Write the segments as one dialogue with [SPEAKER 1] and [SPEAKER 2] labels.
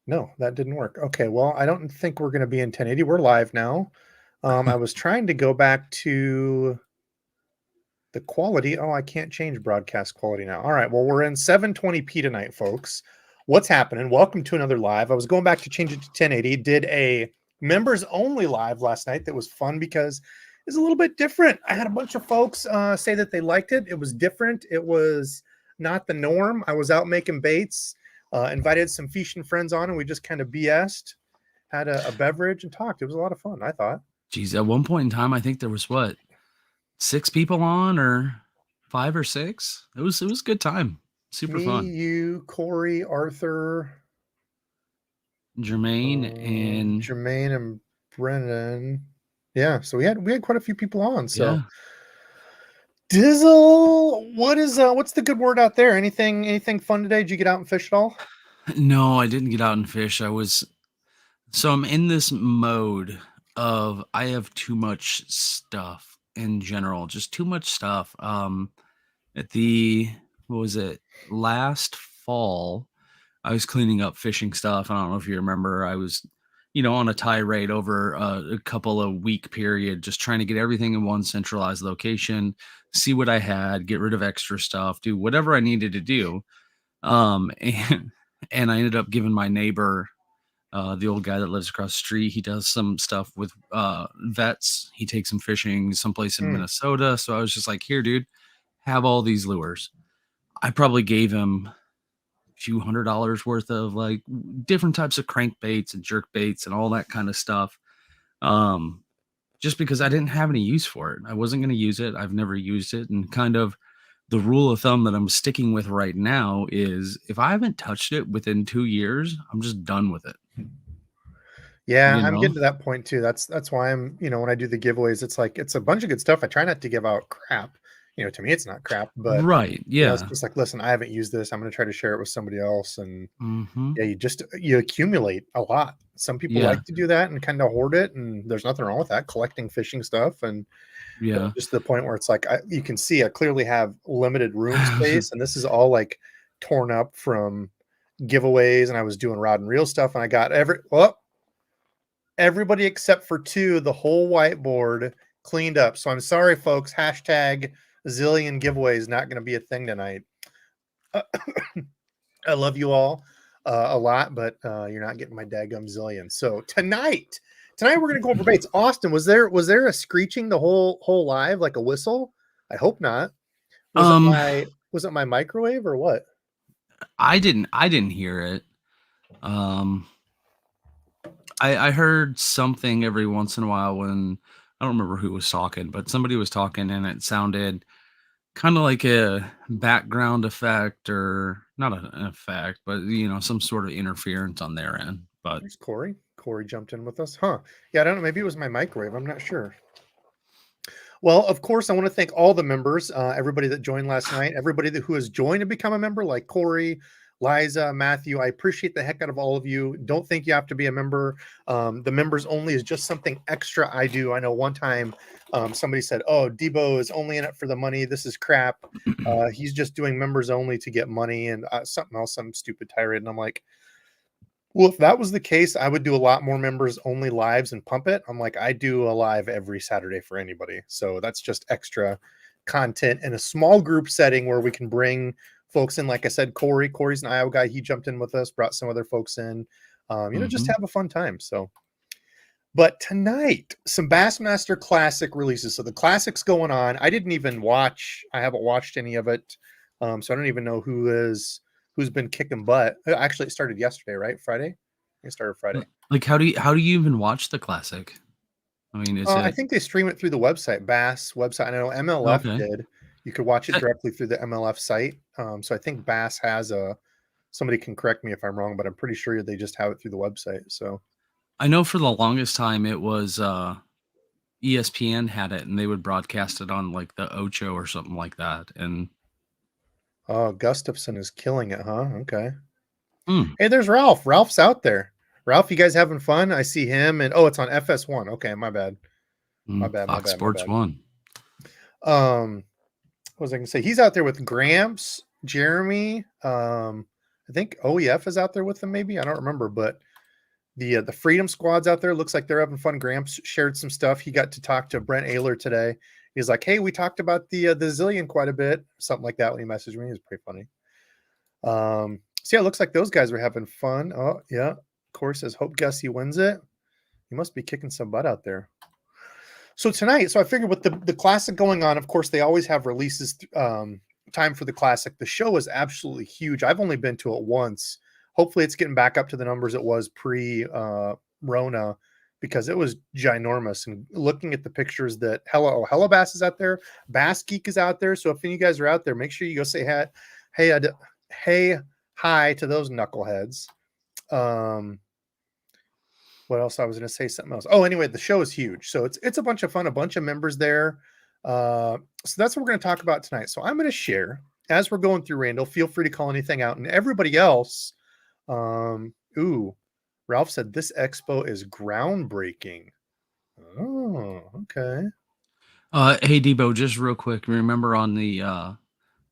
[SPEAKER 1] No, that didn't work. Okay, well, I don't think we're going to be in 1080. We're live now. I was trying to go back to the quality. Oh, I can't change broadcast quality now. All right, well, we're in 720p tonight, folks. What's happening? Welcome to another live. I was going back to change it to 1080. Did a members only live last night that was fun because it's a little bit different. I had a bunch of folks say that they liked it. It was different. It was not the norm. I was out making baits. Invited some fishing friends on, and we just kind of BS'd, had a beverage, and talked. It was a lot of fun, I thought.
[SPEAKER 2] Geez, at one point in time, I think there was 6 people on, or 5 or 6. It was a good time. Super fun.
[SPEAKER 1] You, Corey, Arthur,
[SPEAKER 2] Jermaine
[SPEAKER 1] and Brennan. Yeah, so we had quite a few people on. So
[SPEAKER 2] yeah.
[SPEAKER 1] Dizzle, what's the good word out there? Anything fun today? Did you get out and fish at all?
[SPEAKER 2] No, I didn't get out and fish. I'm in this mode of I have too much stuff in general, just too much stuff. At the last fall, I was cleaning up fishing stuff. I don't know if you remember. I was, on a tirade over a couple of week period, just trying to get everything in one centralized location, see what I had, get rid of extra stuff, do whatever I needed to do. And I ended up giving my neighbor, the old guy that lives across the street, he does some stuff with vets. He takes them fishing someplace in Minnesota. So I was just like, here, dude, have all these lures. I probably gave him a few $100 worth of like different types of crankbaits and jerkbaits and all that kind of stuff. Just because I didn't have any use for it. I wasn't going to use it. I've never used it. And kind of the rule of thumb that I'm sticking with right now is if I haven't touched it within 2 years, I'm just done with it.
[SPEAKER 1] Yeah, I'm getting to that point too. That's why I'm, when I do the giveaways, it's like, it's a bunch of good stuff. I try not to give out crap. To me, it's not crap, but
[SPEAKER 2] right. Yeah.
[SPEAKER 1] It's just like, listen, I haven't used this. I'm going to try to share it with somebody else. And yeah, you accumulate a lot. Some people like to do that and kind of hoard it. And there's nothing wrong with that, collecting fishing stuff. And just the point where it's like, you can see I clearly have limited room space. And this is all like torn up from giveaways. And I was doing rod and reel stuff. And I got everybody except for 2, the whole whiteboard cleaned up. So I'm sorry, folks. Hashtag zillion giveaways not going to be a thing tonight. I love you all a lot, but you're not getting my daggum zillion. So tonight we're going to go over baits. Austin, was there a screeching the whole live, like a whistle? I hope not. Was it my microwave or what?
[SPEAKER 2] I didn't hear it. I heard something every once in a while when I don't remember who was talking, but somebody was talking and it sounded kind of like a background effect, or not an effect, but some sort of interference on their end. But
[SPEAKER 1] there's Corey. Corey jumped in with us. Huh. Yeah, I don't know. Maybe it was my microwave. I'm not sure. Well, of course, I want to thank all the members, everybody that joined last night, everybody who has joined to become a member, like Corey, Liza, Matthew. I appreciate the heck out of all of you. Don't think you have to be a member. The members only is just something extra I do. I know one time somebody said, oh, DEBO is only in it for the money. This is crap. He's just doing members only to get money and something else, some stupid tirade. And I'm like, well, if that was the case, I would do a lot more members only lives and pump it. I'm like, I do a live every Saturday for anybody. So that's just extra content in a small group setting where we can bring folks in. Like I said, Corey's an Iowa guy. He jumped in with us, brought some other folks in, just have a fun time. So, but tonight, some Bassmaster Classic releases. So the Classic's going on. I haven't watched any of it. So I don't even know who's been kicking butt. Actually, it started yesterday, right? Friday? It started Friday.
[SPEAKER 2] Like, how do you even watch the Classic? I mean,
[SPEAKER 1] I think they stream it through the website, Bass website. I know MLF did. You could watch it directly through the MLF site. So I think Bass has somebody can correct me if I'm wrong, but I'm pretty sure they just have it through the website. So
[SPEAKER 2] I know for the longest time it was ESPN had it, and they would broadcast it on like the Ocho or something like that. And
[SPEAKER 1] Gustafson is killing it, huh? Okay. Hey, there's Ralph. Ralph's out there. Ralph, you guys having fun? I see him, and it's on FS1. Okay, my bad.
[SPEAKER 2] Fox Sports 1.
[SPEAKER 1] What was I gonna say? He's out there with Gramps, Jeremy. I I think OEF is out there with them, maybe. I don't remember, but the Freedom Squad's out there. Looks like they're having fun. Gramps shared some stuff. He got to talk to Brent Ayler today. He's like, hey, we talked about the Zillion quite a bit, something like that when he messaged me. It was pretty funny. So yeah, it looks like those guys were having fun. Oh yeah, of course, as Hope Gussie wins it. He must be kicking some butt out there. So tonight, so I figured with the classic going on, of course, they always have releases time for the classic. The show is absolutely huge. I've only been to it once. Hopefully it's getting back up to the numbers it was pre Rona, because it was ginormous. And looking at the pictures that Hello Bass is out there, Bass Geek is out there. So if any of you guys are out there, make sure you go say hi to those knuckleheads. What else? I was going to say something else. Oh, anyway, the show is huge. So it's a bunch of fun, a bunch of members there. So that's what we're going to talk about tonight. So I'm going to share as we're going through, Randall. Feel free to call anything out. And everybody else, Ralph said this expo is groundbreaking. Oh, okay.
[SPEAKER 2] Hey Debo, just real quick. Remember on the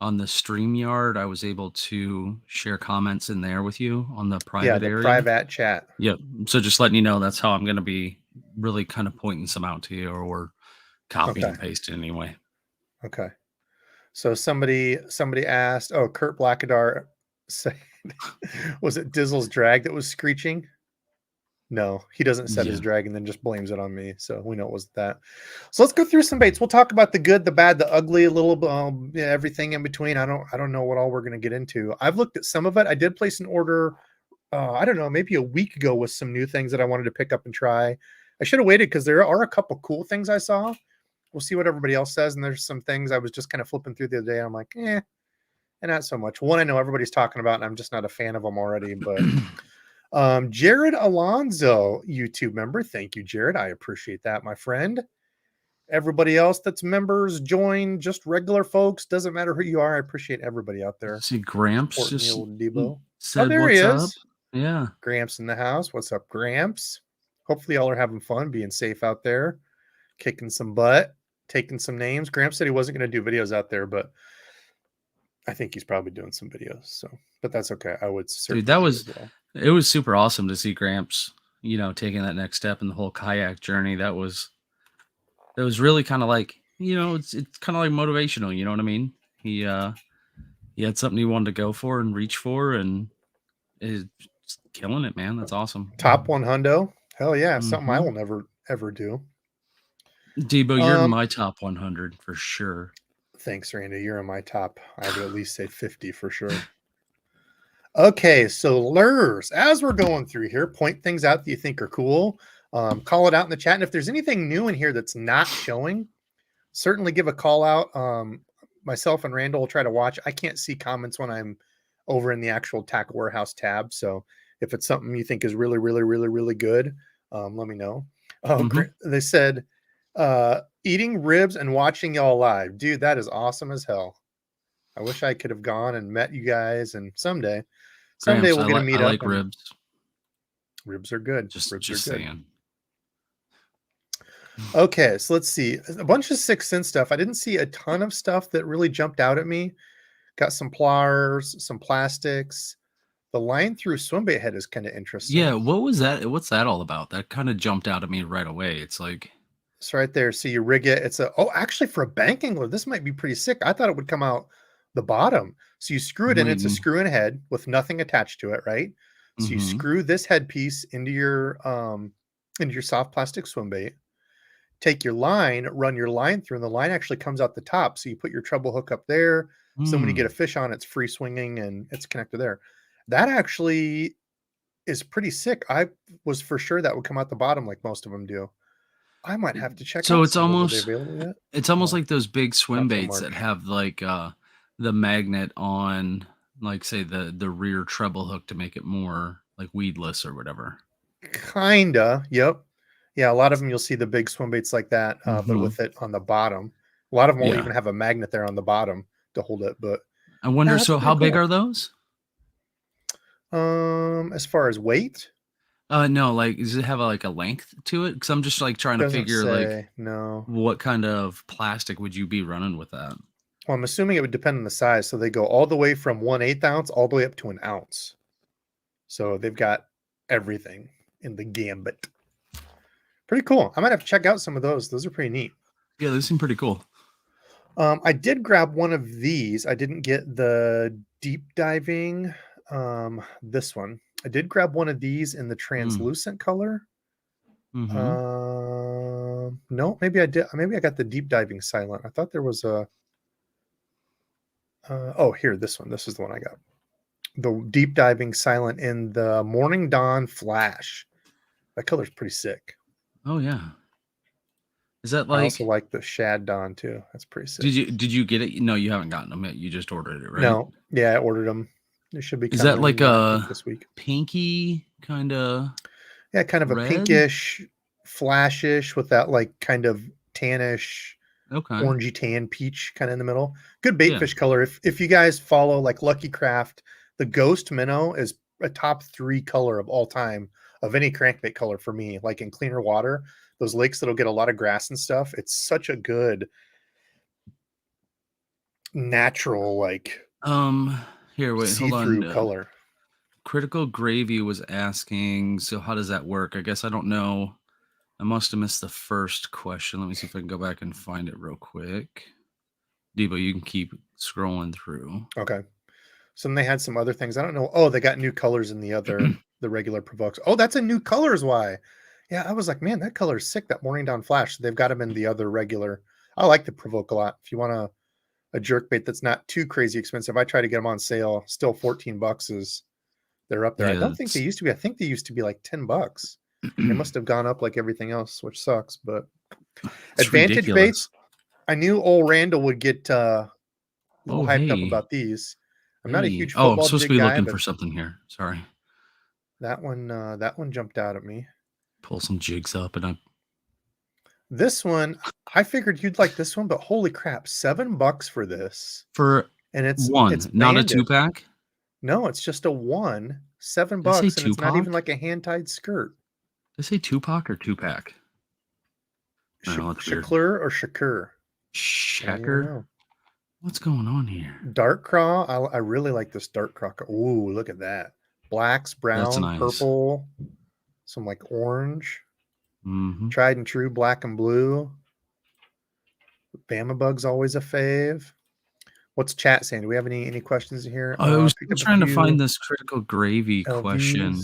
[SPEAKER 2] StreamYard, I was able to share comments in there with you on the private area.
[SPEAKER 1] Private chat.
[SPEAKER 2] Yep. So just letting you know, that's how I'm going to be really kind of pointing some out to you, or copying and pasting anyway.
[SPEAKER 1] Okay. So somebody asked, oh, Kurt Blackadar said, was it Dizzle's drag that was screeching? No, he doesn't set his drag and then just blames it on me. So we know it was that. So let's go through some baits. We'll talk about the good, the bad, the ugly, a little everything in between. I don't know what all we're going to get into. I've looked at some of it. I did place an order, I don't know, maybe a week ago with some new things that I wanted to pick up and try. I should have waited because there are a couple cool things I saw. We'll see what everybody else says. And there's some things I was just kind of flipping through the other day. I'm like, and not so much. One I know everybody's talking about, and I'm just not a fan of them already, but Jared Alonzo, YouTube member. Thank you, Jared. I appreciate that, my friend. Everybody else that's members, join, just regular folks. Doesn't matter who you are. I appreciate everybody out there.
[SPEAKER 2] See, Gramps just
[SPEAKER 1] Debo.
[SPEAKER 2] said,
[SPEAKER 1] there he is.
[SPEAKER 2] Up? Yeah.
[SPEAKER 1] Gramps in the house. What's up, Gramps? Hopefully y'all are having fun, being safe out there, kicking some butt, taking some names. Gramps said he wasn't going to do videos out there, but I think he's probably doing some videos. So, but that's okay. I would certainly.
[SPEAKER 2] Dude, it was super awesome to see Gramps, taking that next step in the whole kayak journey. That was really kind of like, it's kind of like motivational. You know what I mean? He had something he wanted to go for and reach for, and is killing it, man. That's awesome.
[SPEAKER 1] Top 100. Hell yeah. Something I will never, ever do.
[SPEAKER 2] Debo, you're in my top 100 for sure.
[SPEAKER 1] Thanks, Randy. You're in my top. I would at least say 50 for sure. Okay, so lures, as we're going through here, point things out that you think are cool. Call it out in the chat. And if there's anything new in here that's not showing, certainly give a call out. Myself and Randall will try to watch. I can't see comments when I'm over in the actual Tackle Warehouse tab. So if it's something you think is really, really, really, really good, let me know. They said, eating ribs and watching y'all live. Dude, that is awesome as hell. I wish I could have gone and met you guys, and someday we'll get to meet up.
[SPEAKER 2] I like ribs.
[SPEAKER 1] Ribs are good.
[SPEAKER 2] Just
[SPEAKER 1] are
[SPEAKER 2] saying.
[SPEAKER 1] Okay, so let's see. A bunch of Sixth Sense stuff. I didn't see a ton of stuff that really jumped out at me. Got some pliers, some plastics. The line through Swimbait head is kind of interesting.
[SPEAKER 2] Yeah, what was that? What's that all about? That kind of jumped out at me right away. It's like,
[SPEAKER 1] it's right there. So you rig it. It's actually for a bank angler, this might be pretty sick. I thought it would come out the bottom. So you screw it in. It's a screw-in head with nothing attached to it, right? So you screw this headpiece into your soft plastic swim bait. Take your line, run your line through, and the line actually comes out the top. So you put your treble hook up there. So when you get a fish on, it's free swinging and it's connected there. That actually is pretty sick. I was for sure that would come out the bottom like most of them do. I might have to check.
[SPEAKER 2] So
[SPEAKER 1] out
[SPEAKER 2] it's almost like those big swim baits that have like the magnet on, like say the rear treble hook to make it more like weedless or whatever.
[SPEAKER 1] Kinda. Yep. Yeah. A lot of them you'll see the big swim baits like that, but with it on the bottom. A lot of them won't even have a magnet there on the bottom to hold it. But
[SPEAKER 2] I wonder. So how big are those?
[SPEAKER 1] As far as weight.
[SPEAKER 2] No, like does it have a length to it? Because I'm just like trying to figure
[SPEAKER 1] no.
[SPEAKER 2] What kind of plastic would you be running with that?
[SPEAKER 1] Well, I'm assuming it would depend on the size. So they go all the way from 1/8 ounce all the way up to an ounce. So they've got everything in the gambit. Pretty cool. I might have to check out some of those. Those are pretty neat.
[SPEAKER 2] Yeah, they seem pretty cool.
[SPEAKER 1] I did grab one of these. I didn't get the deep diving. This one. I did grab one of these in the translucent color. No, maybe I did. Maybe I got the deep diving silent. I thought there was a. Oh, here, this one. This is the one I got. The deep diving silent in the Morning Dawn Flash. That color's pretty sick.
[SPEAKER 2] Oh yeah. Is that like?
[SPEAKER 1] I also like the Shad Dawn too. That's pretty sick.
[SPEAKER 2] Did you get it? No, you haven't gotten them yet. You just ordered it, right?
[SPEAKER 1] No, yeah, I ordered them. They should be.
[SPEAKER 2] Is that like a
[SPEAKER 1] this week?
[SPEAKER 2] Pinky kind of?
[SPEAKER 1] Yeah, kind of red? A pinkish, flashish with that like kind of tannish, orangey tan peach kind of in the middle. Good baitfish color. If you guys follow like Lucky Craft, the Ghost Minnow is a top 3 color of all time of any crankbait color for me. Like in cleaner water, those lakes that'll get a lot of grass and stuff. It's such a good natural like
[SPEAKER 2] here wait hold on
[SPEAKER 1] color.
[SPEAKER 2] Critical Gravy was asking, so how does that work? I guess I don't know. I must have missed the first question. Let me see if I can go back and find it real quick. Debo, you can keep scrolling through.
[SPEAKER 1] Okay. So then they had some other things. I don't know. Oh, they got new colors in the other, the regular Provokes. Oh, that's a new color is why. Yeah, I was like, man, that color is sick, that Morning Dawn Flash. So they've got them in the other regular. I like the Provoke a lot. If you want a jerkbait that's not too crazy expensive, I try to get them on sale. Still $14 is they're up there. Yeah, I don't think they used to be. I think they used to be like $10. They must have gone up like everything else, which sucks. But Advantage ridiculous. Baits, I knew old Randall would get a little hyped up about these. I'm not a huge football
[SPEAKER 2] I'm supposed to be
[SPEAKER 1] guy,
[SPEAKER 2] looking for something here. Sorry.
[SPEAKER 1] That one jumped out at me.
[SPEAKER 2] Pull some jigs up and
[SPEAKER 1] this one, I figured you'd like this one, but holy crap, $7 for this.
[SPEAKER 2] And it's not a 2-pack?
[SPEAKER 1] No, it's just a 1, $7, and it's not even like a hand-tied skirt.
[SPEAKER 2] Did I say 2-pack or 2-pack?
[SPEAKER 1] Shakur or Shakur?
[SPEAKER 2] Shakur? What's going on here?
[SPEAKER 1] Dark craw. I really like this dark craw. Ooh, look at that. Blacks, brown, nice. Purple, some like orange. Tried and true black and blue. Bama Bug's always a fave. What's chat saying? Do we have any questions here?
[SPEAKER 2] I was trying to find this Critical Gravy question.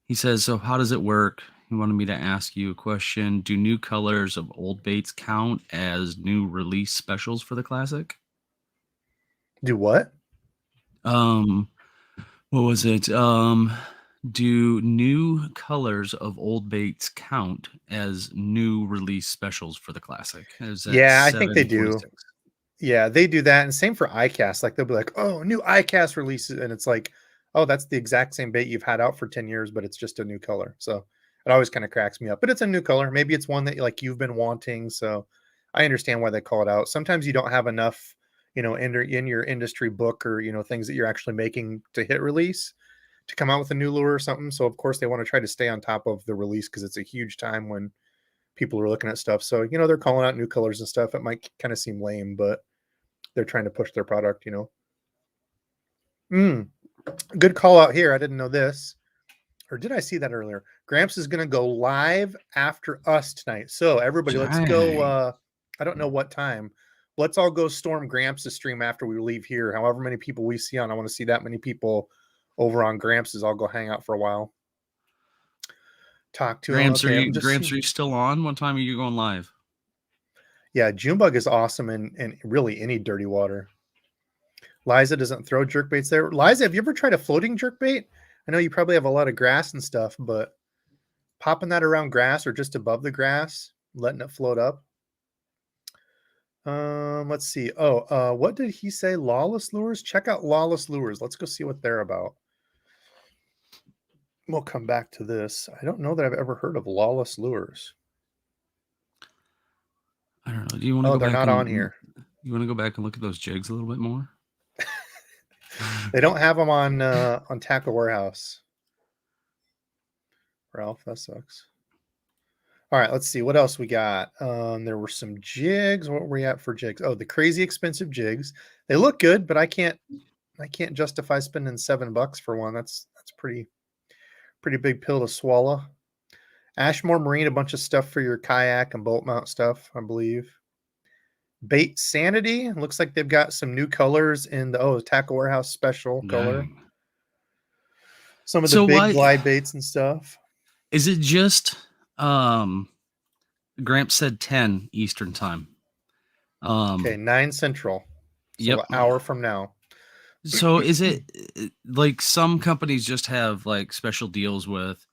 [SPEAKER 2] He says, so how does it work? He wanted me to ask you a question. Do new colors of old baits count as new release specials for the Classic?
[SPEAKER 1] Do what?
[SPEAKER 2] What was it? Do new colors of old baits count as new release specials for the Classic?
[SPEAKER 1] Yeah, I think they do. Yeah, they do that. And same for iCast. Like they'll be like, oh, new iCast releases. And it's like, oh, that's the exact same bait you've had out for 10 years, but it's just a new color. So it always kind of cracks me up. But it's a new color. Maybe it's one that like you've been wanting. So I understand why they call it out. Sometimes you don't have enough, in your industry book or, things that you're actually making to hit release to come out with a new lure or something. So of course they want to try to stay on top of the release because it's a huge time when people are looking at stuff. So, they're calling out new colors and stuff. It might kind of seem lame, but they're trying to push their product, Good call out here. I didn't know this. Or did I see that earlier? Gramps is going to go live after us tonight. So everybody, let's go. I don't know what time. Let's all go storm Gramps' stream after we leave here. However many people we see on, I want to see that many people over on Gramps'. I'll go hang out for a while. Talk to
[SPEAKER 2] Gramps. Are you still on? What time are you going live?
[SPEAKER 1] Yeah, Junebug is awesome in really any dirty water. Liza doesn't throw jerkbaits there. Liza, have you ever tried a floating jerkbait? I know you probably have a lot of grass and stuff, but popping that around grass or just above the grass, letting it float up. Let's see. Oh, what did he say? Lawless Lures? Check out Lawless Lures. Let's go see what they're about. We'll come back to this. I don't know that I've ever heard of Lawless Lures.
[SPEAKER 2] I don't know. Do you want to go
[SPEAKER 1] they're
[SPEAKER 2] back
[SPEAKER 1] not on here.
[SPEAKER 2] You want to go back and look at those jigs a little bit more?
[SPEAKER 1] They don't have them on Tackle Warehouse. Ralph, that sucks. All right, let's see what else we got. There were some jigs. What were we at for jigs? Oh, the crazy expensive jigs. They look good, but I can't justify spending $7 for one. That's pretty big pill to swallow. Ashmore Marine, a bunch of stuff for your kayak and boat mount stuff, I believe. Bait Sanity, looks like they've got some new colors in the Tackle Warehouse special color.
[SPEAKER 2] Dang.
[SPEAKER 1] Some of the
[SPEAKER 2] So
[SPEAKER 1] big
[SPEAKER 2] why
[SPEAKER 1] glide baits and stuff.
[SPEAKER 2] is it just Gramps said 10 Eastern time?
[SPEAKER 1] Okay, 9 Central. So
[SPEAKER 2] Yep.
[SPEAKER 1] an hour from now.
[SPEAKER 2] So is it like some companies just have like special deals with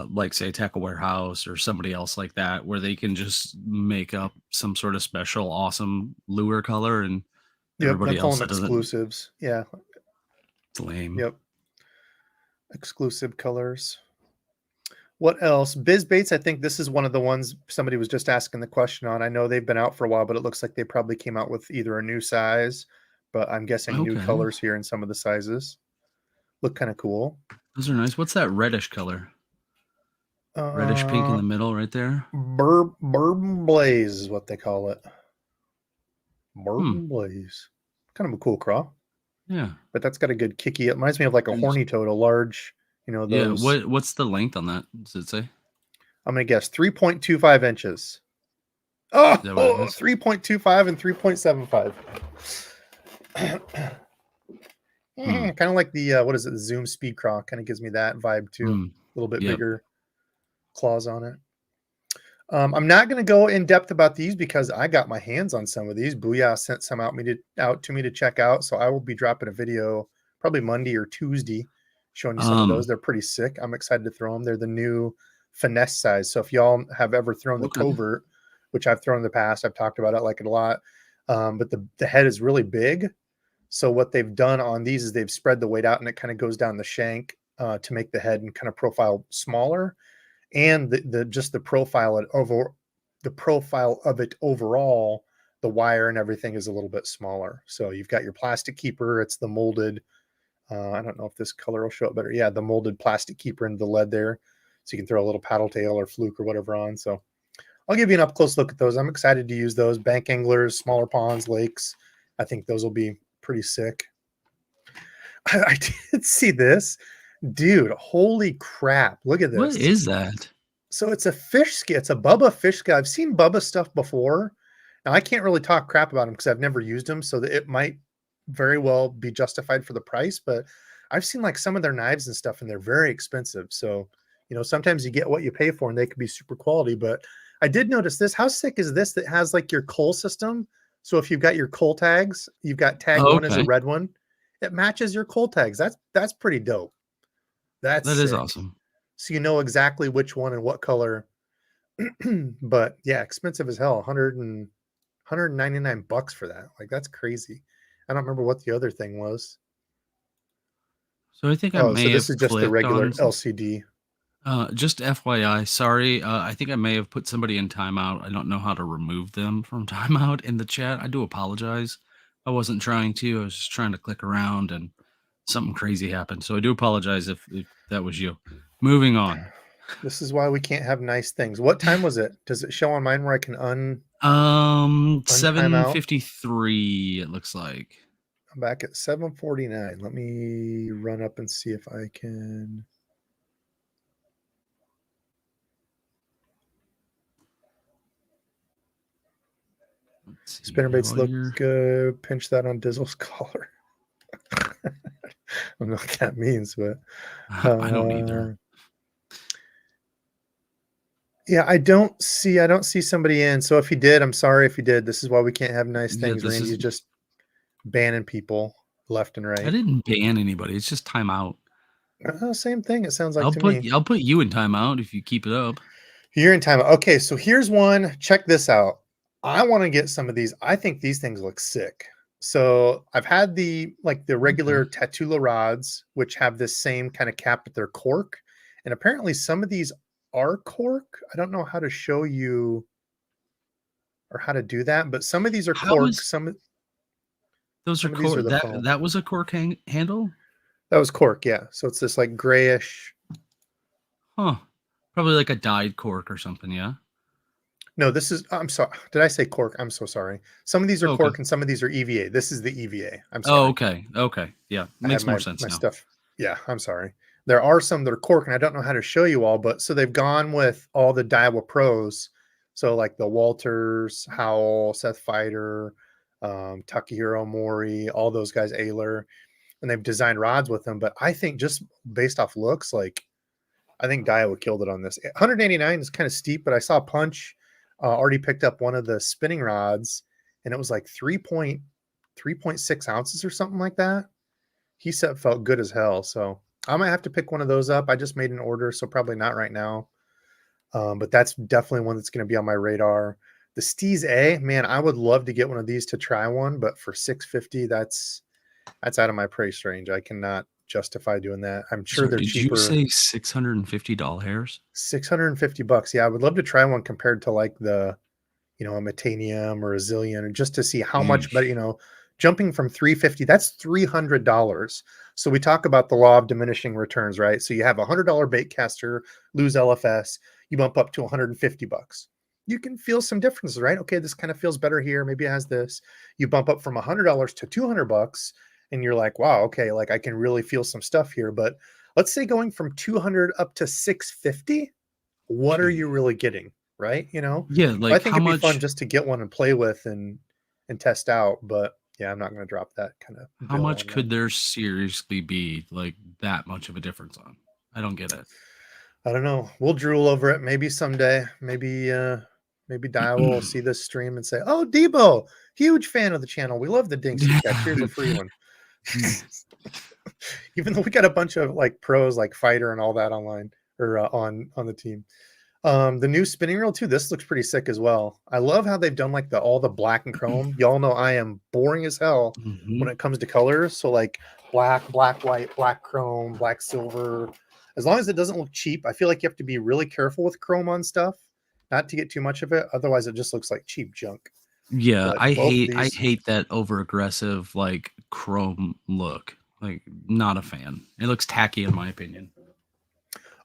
[SPEAKER 2] like say Tackle Warehouse or somebody else like that, where they can just make up some sort of special awesome lure color, and
[SPEAKER 1] Yep, they'll
[SPEAKER 2] everybody
[SPEAKER 1] call
[SPEAKER 2] else
[SPEAKER 1] them
[SPEAKER 2] that doesn't,
[SPEAKER 1] exclusives. Yeah,
[SPEAKER 2] it's lame.
[SPEAKER 1] yep. Exclusive colors. What else? Baits, I think this is one of the ones somebody was just asking the question on. I know they've been out for a while, but it looks like they probably came out with either a new size, but I'm guessing new
[SPEAKER 2] Okay.
[SPEAKER 1] colors here in some of the sizes. Look kind of cool.
[SPEAKER 2] Those are nice. What's that reddish color? Reddish pink in the middle right there.
[SPEAKER 1] Bourbon Blaze is what they call it. Bourbon Blaze. Kind of a cool craw.
[SPEAKER 2] Yeah.
[SPEAKER 1] But that's got a good kicky. It reminds me of like a horny toad, a large, those.
[SPEAKER 2] Yeah. What's the length on that? Does it say?
[SPEAKER 1] I'm going to guess 3.25 inches. Oh, 3.25 and 3.75. Kind of like the, what is it? The Zoom Speed Craw. Kind of gives me that vibe too. A little bit bigger claws on it. I'm not going to go in depth about these because I got my hands on some of these. Booyah sent some out to me to check out. So I will be dropping a video probably Monday or Tuesday showing you some of those. They're pretty sick. I'm excited to throw them. They're the new finesse size. So if y'all have ever thrown the covert, which I've thrown in the past, I've talked about it, like it a lot. But the head is really big. So what they've done on these is they've spread the weight out and it kind of goes down the shank to make the head and kind of profile smaller. And the profile of it overall, the wire and everything is a little bit smaller. So you've got your plastic keeper. It's the molded. I don't know if this color will show up better. Yeah, the molded plastic keeper into the lead there, so you can throw a little paddle tail or fluke or whatever on. So I'll give you an up close look at those. I'm excited to use those. Bank anglers, smaller ponds, lakes. I think those will be pretty sick. I did see this. Dude, holy crap. Look at this.
[SPEAKER 2] What is that?
[SPEAKER 1] So it's a fish scale. It's a Bubba fish scale. I've seen Bubba stuff before. Now, I can't really talk crap about them because I've never used them, so that it might very well be justified for the price. But I've seen like some of their knives and stuff, and they're very expensive. So, sometimes you get what you pay for, and they could be super quality. But I did notice this. How sick is this that has like your coal system? So if you've got your coal tags, you've got tag one as a red one. It matches your coal tags. That's pretty dope. That
[SPEAKER 2] is awesome.
[SPEAKER 1] So you know exactly which one and what color. But yeah, expensive as hell. $199 for that. Like, that's crazy. I don't remember what the other thing was.
[SPEAKER 2] So I think I may have
[SPEAKER 1] this is just the regular LCD.
[SPEAKER 2] Just FYI, sorry. I think I may have put somebody in timeout. I don't know how to remove them from timeout in the chat. I do apologize. I wasn't trying to. I was just trying to click around and something crazy happened. So I do apologize if that was you. Moving on.
[SPEAKER 1] This is why we can't have nice things. What time was it? Does it show on mine where I can
[SPEAKER 2] 7:53 it looks like.
[SPEAKER 1] I'm back at 7:49. Let me run up and see if I can. Spinnerbaits look good. Pinch that on Dizzle's collar. I don't know what that means, but
[SPEAKER 2] I don't either.
[SPEAKER 1] Yeah, I don't see somebody in. So if he did, I'm sorry if he did. This is why we can't have nice things. Randy's just banning people left and right.
[SPEAKER 2] I didn't ban anybody. It's just timeout.
[SPEAKER 1] Same thing. It sounds like me.
[SPEAKER 2] I'll put you in timeout if you keep it up.
[SPEAKER 1] You're in timeout. Okay, so here's one. Check this out. I want to get some of these. I think these things look sick. So I've had the regular Tatula rods, which have this same kind of cap, but they're cork. And apparently some of these are cork. I don't know how to show you or how to do that, but some of these are cork.
[SPEAKER 2] Those are cork. That was a cork handle?
[SPEAKER 1] That was cork, yeah. So it's this like grayish.
[SPEAKER 2] Huh. Probably like a dyed cork or something, yeah?
[SPEAKER 1] No, this is, I'm sorry. Did I say cork? I'm so sorry. Some of these are
[SPEAKER 2] Oh, okay.
[SPEAKER 1] cork and some of these are EVA. This is the EVA. I'm
[SPEAKER 2] Oh,
[SPEAKER 1] sorry.
[SPEAKER 2] okay. Okay. Yeah.
[SPEAKER 1] I had
[SPEAKER 2] Makes more sense
[SPEAKER 1] my
[SPEAKER 2] now.
[SPEAKER 1] stuff. Yeah, I'm sorry. There are some that are cork, and I don't know how to show you all, but so they've gone with all the Daiwa pros. So like the Walters, Howell, Seth Fighter, Takahiro Mori, all those guys, Ayler, and they've designed rods with them. But I think just based off looks, like I think Daiwa killed it on this. 189 is kind of steep, but I saw Punch already picked up one of the spinning rods, and it was like 3.6 ounces or something like that. He said it felt good as hell. So I might have to pick one of those up. I just made an order, so probably not right now. But that's definitely one that's going to be on my radar. The Steez A, man, I would love to get one of these to try one, but for $650, that's out of my price range. I cannot justify doing that. I'm sure
[SPEAKER 2] Sorry,
[SPEAKER 1] they're
[SPEAKER 2] did you
[SPEAKER 1] cheaper.
[SPEAKER 2] say $650?
[SPEAKER 1] $650. Yeah, I would love to try one compared to like the, a Metanium or a Zillion, and just to see how much better,
[SPEAKER 2] Yeesh.
[SPEAKER 1] jumping from 350, that's $300. So we talk about the law of diminishing returns, right? So you have a $100 bait caster, lose LFS, you bump up to $150. You can feel some differences, right? Okay, this kind of feels better here. Maybe it has this. You bump up from $100 to $200, and you're like, wow, okay, like I can really feel some stuff here. But let's say going from 200 up to 650, what are you
[SPEAKER 2] Jeez.
[SPEAKER 1] really getting, right?
[SPEAKER 2] Yeah,
[SPEAKER 1] So I
[SPEAKER 2] like
[SPEAKER 1] think
[SPEAKER 2] how
[SPEAKER 1] it'd be fun
[SPEAKER 2] much
[SPEAKER 1] just to get one and play with and test out. But yeah, I'm not going to drop that kind of
[SPEAKER 2] how
[SPEAKER 1] bill
[SPEAKER 2] much
[SPEAKER 1] on
[SPEAKER 2] could
[SPEAKER 1] them.
[SPEAKER 2] there seriously be like that much of a difference on? I don't get it.
[SPEAKER 1] I don't know. We'll drool over it. Maybe someday. Maybe Dio will see this stream and say, "Oh, Debo, huge fan of the channel. We love the dinks you catch. Here's a free one." Even though we got a bunch of like pros, like Fighter and all that online or on the team. The new spinning reel too. This looks pretty sick as well. I love how they've done like all the black and chrome. Y'all know I am boring as hell when
[SPEAKER 2] Mhm.
[SPEAKER 1] it comes to colors. So like black, white, black chrome, black silver. As long as it doesn't look cheap, I feel like you have to be really careful with chrome on stuff, not to get too much of it. Otherwise, it just looks like cheap junk.
[SPEAKER 2] Yeah,
[SPEAKER 1] But
[SPEAKER 2] I
[SPEAKER 1] both of
[SPEAKER 2] hate I
[SPEAKER 1] these,
[SPEAKER 2] hate that over aggressive like chrome look. Like not a fan. It looks tacky in my opinion.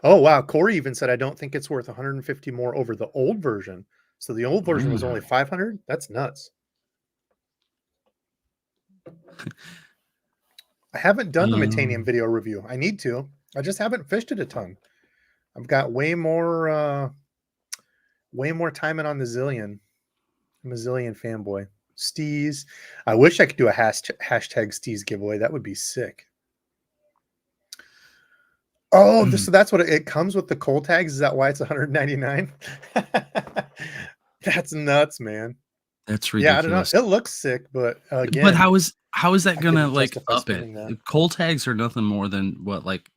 [SPEAKER 1] oh wow, Corey even said I don't think it's worth 150 more over the old version. So the old version was only
[SPEAKER 2] Mm.
[SPEAKER 1] 500. That's nuts. I haven't done the Metanium
[SPEAKER 2] Um,
[SPEAKER 1] video review. I need to. I just haven't fished it a ton. I've got way more time in on the Zillion. I'm a Zillion fanboy. Steez. I wish I could do a hashtag Steez giveaway. That would be sick. Oh, so that's what it comes with the cold tags. Is that why it's 199? That's nuts, man.
[SPEAKER 2] that's
[SPEAKER 1] Yeah, I don't know.
[SPEAKER 2] ridiculous.
[SPEAKER 1] It looks sick, but
[SPEAKER 2] But
[SPEAKER 1] again,
[SPEAKER 2] how is that
[SPEAKER 1] I
[SPEAKER 2] gonna
[SPEAKER 1] couldn't
[SPEAKER 2] like
[SPEAKER 1] justify
[SPEAKER 2] up it?
[SPEAKER 1] spending that.
[SPEAKER 2] Cold tags are nothing more than what like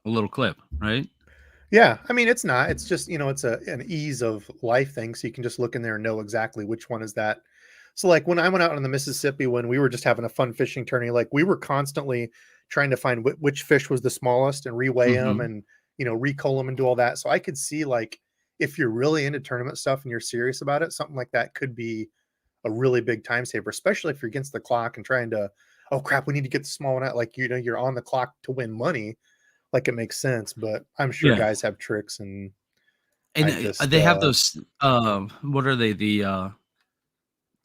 [SPEAKER 2] a little clip, right?
[SPEAKER 1] Yeah, I mean, it's not. It's just, it's an ease of life thing. So you can just look in there and know exactly which one is that. So like when I went out on the Mississippi, when we were just having a fun fishing tourney, like we were constantly trying to find which fish was the smallest and reweigh them
[SPEAKER 2] Mhm.
[SPEAKER 1] and, recull them and do all that. So I could see like if you're really into tournament stuff and you're serious about it, something like that could be a really big time saver, especially if you're against the clock and trying to, oh crap, we need to get the small one out. Like, you're on the clock to win money. Like it makes sense, but I'm sure
[SPEAKER 2] Yeah.
[SPEAKER 1] guys have tricks, and
[SPEAKER 2] And
[SPEAKER 1] I just
[SPEAKER 2] they have those what are they? The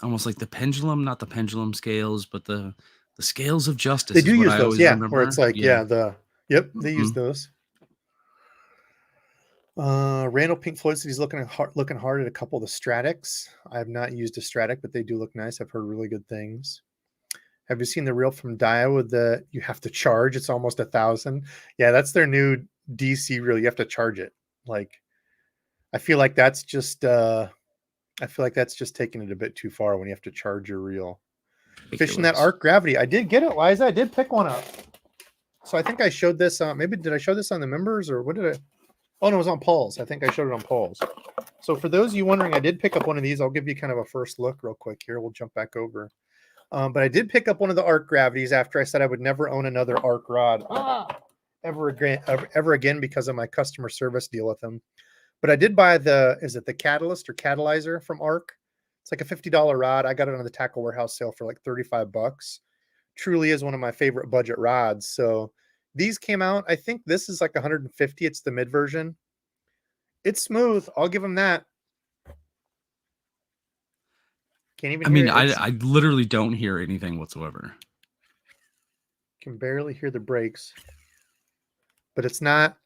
[SPEAKER 2] almost like the pendulum, not the pendulum scales, but the scales of
[SPEAKER 1] they
[SPEAKER 2] justice
[SPEAKER 1] do
[SPEAKER 2] is what
[SPEAKER 1] use
[SPEAKER 2] I
[SPEAKER 1] those,
[SPEAKER 2] always
[SPEAKER 1] yeah, where
[SPEAKER 2] remember.
[SPEAKER 1] it's like,
[SPEAKER 2] Yeah.
[SPEAKER 1] yeah, yep, they use
[SPEAKER 2] Mhm.
[SPEAKER 1] those. Randall Pink Floyd said he's looking hard at a couple of the Stratics. I have not used a Stratic, but they do look nice. I've heard really good things. Have you seen the reel from Dio with the you have to charge? It's almost 1,000. Yeah, that's their new DC reel. You have to charge it. Like I feel like that's just taking it a bit too far when you have to charge your reel. Fishing that
[SPEAKER 2] Ridiculous.
[SPEAKER 1] arc gravity. I did get it, Liza. I did pick one up. So I think I showed this. Maybe did I show this on the members or what did I? Oh no, it was on Paul's. I think I showed it on Paul's. So for those of you wondering, I did pick up one of these. I'll give you kind of a first look real quick here. We'll jump back over. But I did pick up one of the arc gravities after I said I would never own another arc rod ever again because of my customer service deal with them. But I did buy is it the catalyst or catalyzer from Arc? It's like a $50 rod. I got it on the Tackle Warehouse sale for like $35. Truly is one of my favorite budget rods. So these came out. I think this is like 150. It's the mid version. It's smooth. I'll give him that. Can't even
[SPEAKER 2] I
[SPEAKER 1] hear
[SPEAKER 2] mean,
[SPEAKER 1] it.
[SPEAKER 2] I literally don't hear anything whatsoever.
[SPEAKER 1] Can barely hear the brakes, but it's not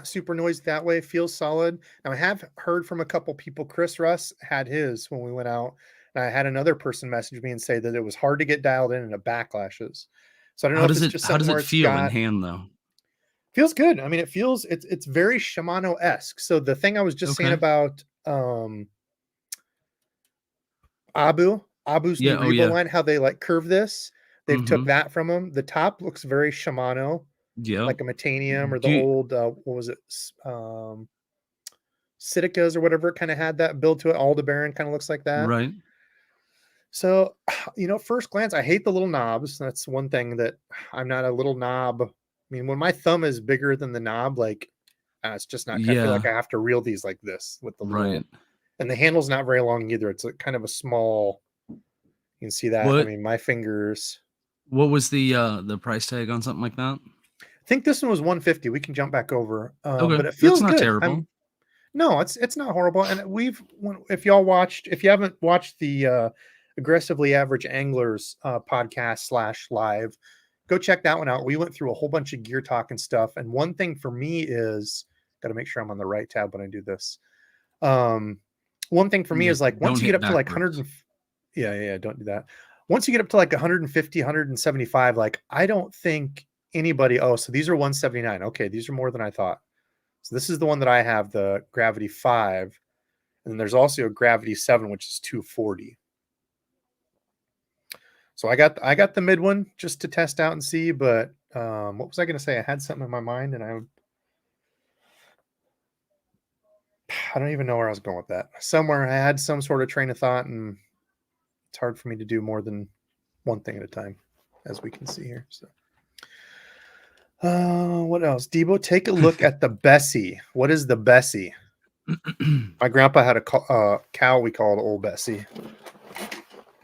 [SPEAKER 1] super noisy that way. It feels solid. Now I have heard from a couple people. Chris Russ had his when we went out, and I had another person message me and say that it was hard to get dialed in and it backlashes. So I don't know if it's just
[SPEAKER 2] How
[SPEAKER 1] something
[SPEAKER 2] does
[SPEAKER 1] where
[SPEAKER 2] it
[SPEAKER 1] it's
[SPEAKER 2] feel in
[SPEAKER 1] got
[SPEAKER 2] hand though?
[SPEAKER 1] feels good. I mean, it feels it's very Shimano-esque. So the thing I was just saying
[SPEAKER 2] Okay.
[SPEAKER 1] about Abu's
[SPEAKER 2] Yeah.
[SPEAKER 1] new
[SPEAKER 2] Oh
[SPEAKER 1] Revo
[SPEAKER 2] yeah.
[SPEAKER 1] line, how they like curve this, they've took
[SPEAKER 2] Mm-hmm.
[SPEAKER 1] that from them. The top looks very Shimano,
[SPEAKER 2] Yep.
[SPEAKER 1] like a Metanium or the
[SPEAKER 2] Do you,
[SPEAKER 1] old what was it, Siticas or whatever. It kind of had that build to it. Aldebaran kind of looks like that.
[SPEAKER 2] right.
[SPEAKER 1] So, first glance, I hate the little knobs. That's one thing that I'm not a little knob. I mean, when my thumb is bigger than the knob, like it's just not. I feel like
[SPEAKER 2] Yeah.
[SPEAKER 1] I have to reel these like this with the
[SPEAKER 2] Right.
[SPEAKER 1] little, and the handle's not very long either. It's kind of a small. You can see that. I
[SPEAKER 2] What
[SPEAKER 1] mean, my fingers.
[SPEAKER 2] what was the price tag on something like that?
[SPEAKER 1] I think this one was 150. We can jump back over,
[SPEAKER 2] Okay,
[SPEAKER 1] but it
[SPEAKER 2] that's
[SPEAKER 1] feels
[SPEAKER 2] not
[SPEAKER 1] good.
[SPEAKER 2] terrible.
[SPEAKER 1] No, it's not horrible. And if you haven't watched the Aggressively Average Anglers podcast / live, go check that one out. We went through a whole bunch of gear talk and stuff. And one thing for me is got to make sure I'm on the right tab when I do this. One thing for me
[SPEAKER 2] Yeah,
[SPEAKER 1] is like once
[SPEAKER 2] don't
[SPEAKER 1] you get
[SPEAKER 2] hit
[SPEAKER 1] up to like 100,
[SPEAKER 2] backwards.
[SPEAKER 1] yeah, don't do that. Once you get up to like 150, 175, like I don't think anybody. Oh, so these are 179. Okay, these are more than I thought. So this is the one that I have, the Gravity 5. And then there's also a Gravity 7, which is 240. So I got the mid one just to test out and see, but what was I going to say? I had something in my mind and I don't even know where I was going with that. Somewhere I had some sort of train of thought, and it's hard for me to do more than one thing at a time, as we can see here. So what else? Debo, take a look at the Bessie. What is the Bessie? My grandpa had a cow we called Old Bessie.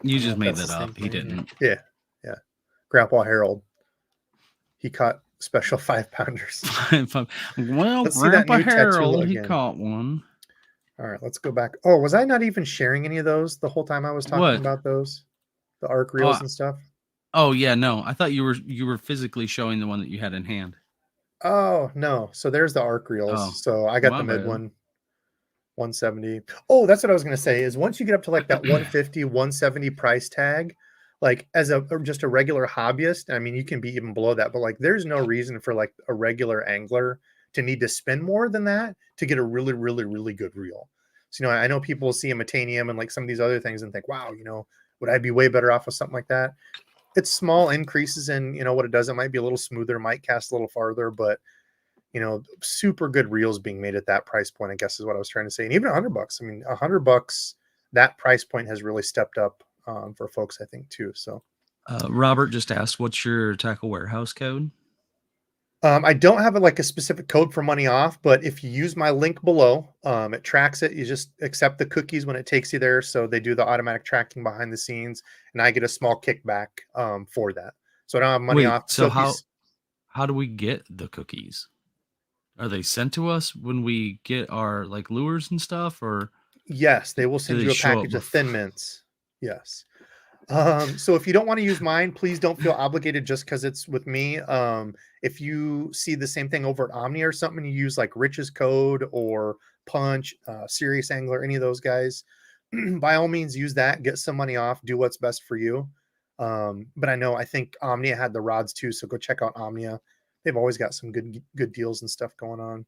[SPEAKER 2] You just made
[SPEAKER 1] That's the
[SPEAKER 2] that
[SPEAKER 1] same
[SPEAKER 2] up. He
[SPEAKER 1] thing.
[SPEAKER 2] didn't.
[SPEAKER 1] Yeah. Grandpa Harold. He caught special 5-pounders.
[SPEAKER 2] Well,
[SPEAKER 1] Let's see that
[SPEAKER 2] Grandpa
[SPEAKER 1] new tattoo
[SPEAKER 2] Harold, he
[SPEAKER 1] again.
[SPEAKER 2] caught one.
[SPEAKER 1] All right, let's go back. Oh, was I not even sharing any of those the whole time I was talking
[SPEAKER 2] What?
[SPEAKER 1] about those? The arc reels and stuff?
[SPEAKER 2] Oh yeah, no. I thought you were physically showing the one that you had in hand.
[SPEAKER 1] Oh, no. So there's the arc reels.
[SPEAKER 2] Oh,
[SPEAKER 1] So I got
[SPEAKER 2] my
[SPEAKER 1] the mid
[SPEAKER 2] bad.
[SPEAKER 1] one, 170. Oh, that's what I was going to say is once you get up to like that 150, 170 price tag, like as just a regular hobbyist, I mean, you can be even below that, but like there's no reason for like a regular angler to need to spend more than that to get a really, really, really good reel. So, I know people see a Metanium and like some of these other things and think, wow, would I be way better off with something like that? It's small increases in, what it does. It might be a little smoother, might cast a little farther, but super good reels being made at that price point, I guess is what I was trying to say. And even $100. I mean, $100, that price point has really stepped up for folks, I think, too. So
[SPEAKER 2] Robert just asked, "What's your tackle warehouse code?"
[SPEAKER 1] I don't have like a specific code for money off, but if you use my link below, it tracks it. You just accept the cookies when it takes you there. So they do the automatic tracking behind the scenes, and I get a small kickback for that. So I don't have money
[SPEAKER 2] Wait,
[SPEAKER 1] off.
[SPEAKER 2] so
[SPEAKER 1] So if you
[SPEAKER 2] how do we get the cookies? Are they sent to us when we get our like lures and stuff, or
[SPEAKER 1] yes, they will
[SPEAKER 2] do
[SPEAKER 1] send
[SPEAKER 2] they
[SPEAKER 1] you a
[SPEAKER 2] show up
[SPEAKER 1] package of Thin Mints. Yes. So if you don't want to use mine, please don't feel obligated just because it's with me. If you see the same thing over at Omnia or something, you use like Rich's code or Punch, Serious Angler, any of those guys, by all means use that, get some money off, do what's best for you. But I think Omnia had the rods too, so go check out Omnia. They've always got some good deals and stuff going on.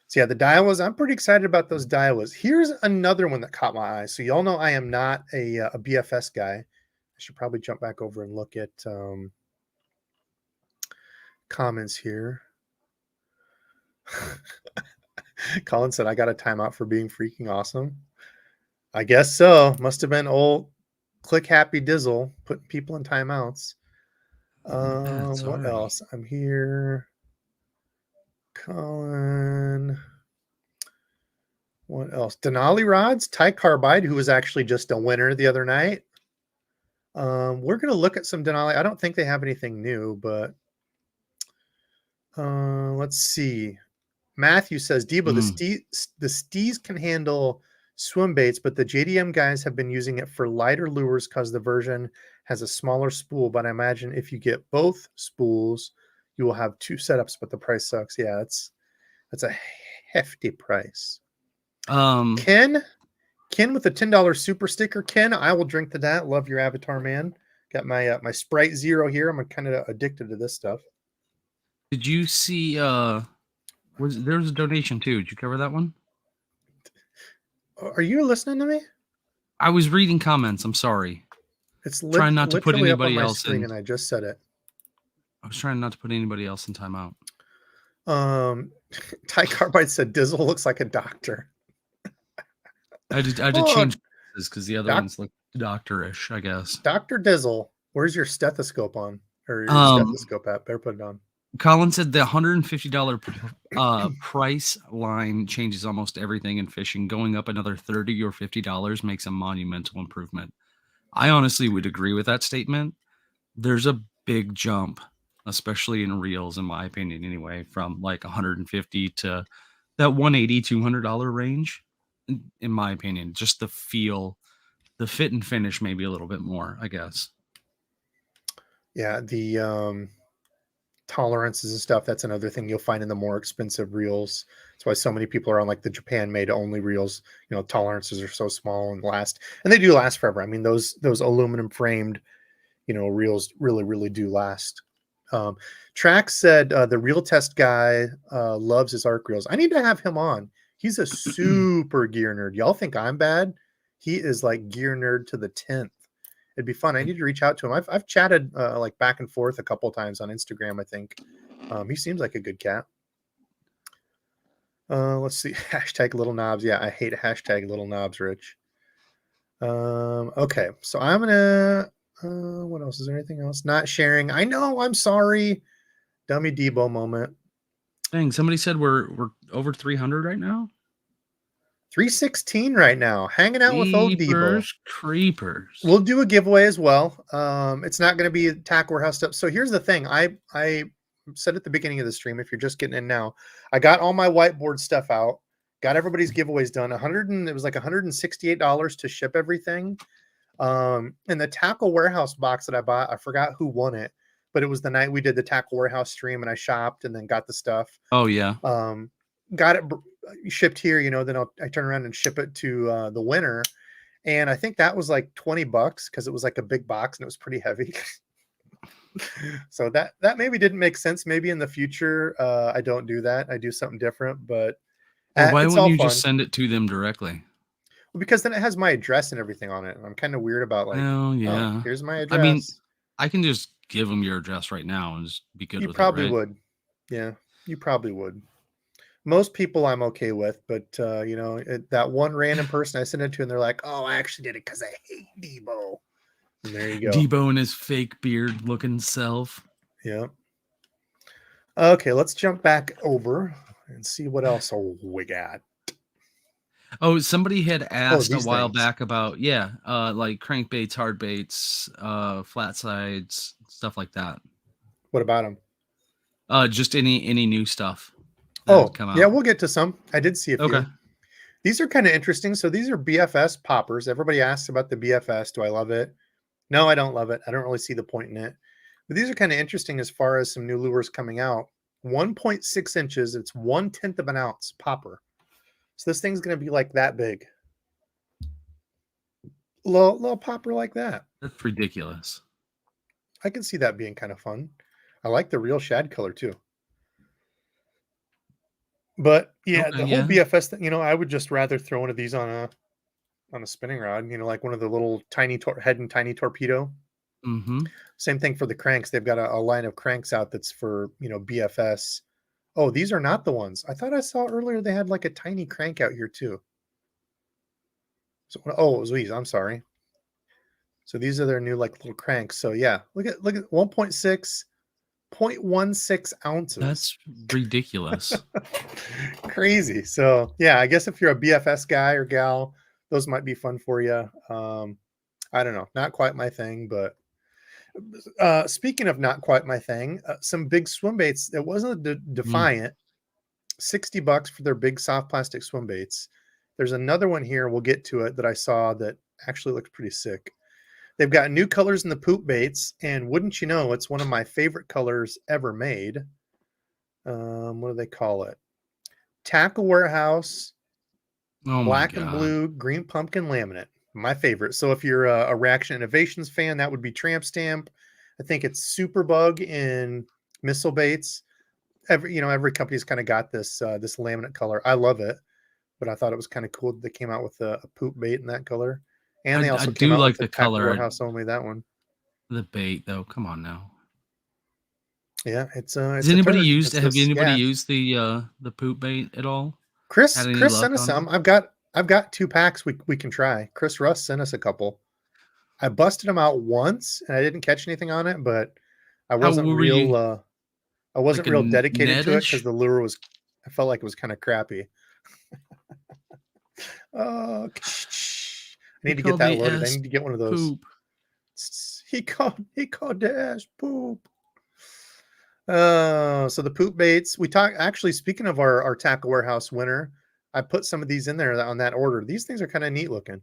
[SPEAKER 1] So yeah, the Daiwas, I'm pretty excited about those Daiwas. Here's another one that caught my eye. So y'all know I am not a BFS guy. I should probably jump back over and look at comments here. Colin said, I got a timeout for being freaking awesome. I guess so. Must have been old Click Happy Dizzle putting people in timeouts. What else? I'm here. Colin. What else? Denali rods, Ty Carbide, who was actually just a winner the other night. We're going to look at some Denali. I don't think they have anything new, but let's see. Matthew says, Debo,
[SPEAKER 2] Mm.
[SPEAKER 1] the Stees can handle swim baits, but the JDM guys have been using it for lighter lures because the version has a smaller spool. But I imagine if you get both spools, you will have 2 setups, but the price sucks. Yeah, that's a hefty price. Ken with a $10 super sticker. Ken, I will drink to that. Love your avatar, man. Got my my Sprite Zero here. I'm kind of addicted to this stuff.
[SPEAKER 2] Did you see there was a donation too? Did you cover that one?
[SPEAKER 1] Are you listening to me?
[SPEAKER 2] I was reading comments. I'm sorry.
[SPEAKER 1] It's
[SPEAKER 2] Trying not to put
[SPEAKER 1] literally up on
[SPEAKER 2] anybody
[SPEAKER 1] my
[SPEAKER 2] else
[SPEAKER 1] screen,
[SPEAKER 2] in.
[SPEAKER 1] and I just said it.
[SPEAKER 2] I was trying not to put anybody else in timeout.
[SPEAKER 1] Ty Carbide said Dizzle looks like a doctor.
[SPEAKER 2] I had to change because the other ones look doctorish, I guess.
[SPEAKER 1] Dr. Dizzle, where's your stethoscope on? Or your stethoscope app? Better put it on.
[SPEAKER 2] Colin said the $150 price line changes almost everything in fishing. Going up another $30 or $50 makes a monumental improvement. I honestly would agree with that statement. There's a big jump, especially in reels, in my opinion, anyway, from like 150 to that $180, $200 range. In my opinion, just the feel, the fit and finish, maybe a little bit more, I guess.
[SPEAKER 1] Yeah, the tolerances and stuff, that's another thing you'll find in the more expensive reels. That's why so many people are on like the Japan made only reels. You know, tolerances are so small and they do last forever. I mean, those aluminum framed, you know, reels really do last. Trax said the reel test guy loves his arc reels. I need to have him on. He's a super gear nerd. Y'all think I'm bad? He is like gear nerd to the 10th. It'd be fun. I need to reach out to him. I've chatted like back and forth a couple times on Instagram, I think. He seems like a good cat. Let's see. Hashtag little knobs. Yeah, I hate hashtag little knobs, Rich. Okay, so I'm gonna what else? Is there anything else? Not sharing. I know, I'm sorry. Dummy Debo moment.
[SPEAKER 2] Dang, somebody said we're over 300 right now.
[SPEAKER 1] 316 right now, hanging out with old Debo.
[SPEAKER 2] Creepers.
[SPEAKER 1] We'll do a giveaway as well. It's not going to be tack warehouse stuff. So here's the thing. I said at the beginning of the stream, if you're just getting in now, I got all my whiteboard stuff out, got everybody's giveaways done. It was like $168 to ship everything. And the tackle warehouse box that I bought, I forgot who won it, but it was the night we did the tackle warehouse stream and I shopped and then got the stuff.
[SPEAKER 2] Oh yeah.
[SPEAKER 1] Got it shipped here, you know, then I turn around and ship it to the winner. And I think that was like $20 because it was like a big box and it was pretty heavy. So that maybe didn't make sense. Maybe in the future, I don't do that. I do something different, but
[SPEAKER 2] well, why wouldn't you
[SPEAKER 1] fun.
[SPEAKER 2] just send it to them directly?
[SPEAKER 1] Well, because then it has my address and everything on it. And I'm kind of weird about like,
[SPEAKER 2] oh yeah,
[SPEAKER 1] here's my address.
[SPEAKER 2] I mean, I can just give them your address right now and just be good with it.
[SPEAKER 1] You probably would. Yeah, you probably would. Most people I'm okay with, but you know, that one random person I sent it to and they're like, oh, I actually did it because I hate Debo. And there you go.
[SPEAKER 2] Debo and his fake beard looking self.
[SPEAKER 1] Yeah. Okay, let's jump back over and see what else we got.
[SPEAKER 2] Oh, somebody had asked a while
[SPEAKER 1] things
[SPEAKER 2] back about, like crankbaits, hard baits, flat sides, stuff like that.
[SPEAKER 1] What about them?
[SPEAKER 2] Just any new stuff.
[SPEAKER 1] Oh, yeah, we'll get to some. I did see a few.
[SPEAKER 2] Okay.
[SPEAKER 1] These are kind of interesting. So these are BFS poppers. Everybody asks about the BFS. Do I love it? No, I don't love it. I don't really see the point in it. But these are kind of interesting as far as some new lures coming out. 1.6 inches. It's 1/10 of an ounce popper. So this thing's going to be like that big. Little popper like that.
[SPEAKER 2] That's ridiculous.
[SPEAKER 1] I can see that being kind of fun. I like the real shad color too. But yeah, the whole BFS thing, you know, I would just rather throw one of these on a spinning rod, you know, like one of the little tiny head and tiny torpedo.
[SPEAKER 2] Mm-hmm.
[SPEAKER 1] Same thing for the cranks. They've got a line of cranks out that's for, you know, BFS. Oh, these are not the ones. I thought I saw earlier they had like a tiny crank out here too. So, oh, it was these. I'm sorry. So these are their new like little cranks. So yeah, look at 1.6, 0.16 ounces.
[SPEAKER 2] That's ridiculous.
[SPEAKER 1] Crazy. So yeah, I guess if you're a BFS guy or gal, those might be fun for you. I don't know, not quite my thing, but speaking of not quite my thing, some big swim baits. It wasn't a Defiant. $60 for their big soft plastic swim baits. There's another one here, we'll get to it, that I saw that actually looks pretty sick. They've got new colors in the poop baits, and wouldn't you know, it's one of my favorite colors ever made. What do they call it? Tackle Warehouse,
[SPEAKER 2] Oh my
[SPEAKER 1] black and
[SPEAKER 2] god.
[SPEAKER 1] blue, green pumpkin laminate. My favorite. So if you're a Reaction Innovations fan, that would be Tramp Stamp. I think it's Superbug in Missile Baits. Every company's kind of got this this laminate color. I love it, but I thought it was kind of cool that they came out with a poop bait in that color. And they
[SPEAKER 2] I
[SPEAKER 1] also came
[SPEAKER 2] do
[SPEAKER 1] out with
[SPEAKER 2] like
[SPEAKER 1] the
[SPEAKER 2] the
[SPEAKER 1] Tackle
[SPEAKER 2] color.
[SPEAKER 1] Warehouse only, that one.
[SPEAKER 2] The bait though. Come on now.
[SPEAKER 1] Yeah, it's
[SPEAKER 2] Has
[SPEAKER 1] a
[SPEAKER 2] anybody
[SPEAKER 1] turd.
[SPEAKER 2] used
[SPEAKER 1] It's
[SPEAKER 2] have
[SPEAKER 1] this,
[SPEAKER 2] anybody
[SPEAKER 1] yeah.
[SPEAKER 2] used the poop bait at all?
[SPEAKER 1] Chris
[SPEAKER 2] Had any
[SPEAKER 1] sent
[SPEAKER 2] luck
[SPEAKER 1] us
[SPEAKER 2] on
[SPEAKER 1] some.
[SPEAKER 2] it?
[SPEAKER 1] I've got 2 packs we can try. Chris Russ sent us a couple. I busted them out once and I didn't catch anything on it, but I
[SPEAKER 2] How
[SPEAKER 1] wasn't
[SPEAKER 2] were you?
[SPEAKER 1] real I wasn't
[SPEAKER 2] Like a
[SPEAKER 1] real dedicated to it because
[SPEAKER 2] netish?
[SPEAKER 1] the lure was, I felt like it was kind of crappy. I
[SPEAKER 2] He
[SPEAKER 1] need to get
[SPEAKER 2] called
[SPEAKER 1] that
[SPEAKER 2] the
[SPEAKER 1] loaded. I
[SPEAKER 2] ass
[SPEAKER 1] need to get one of those.
[SPEAKER 2] poop.
[SPEAKER 1] He called the ass poop. So the poop baits. Actually, speaking of our Tackle Warehouse winner, I put some of these in there on that order. These things are kind of neat looking.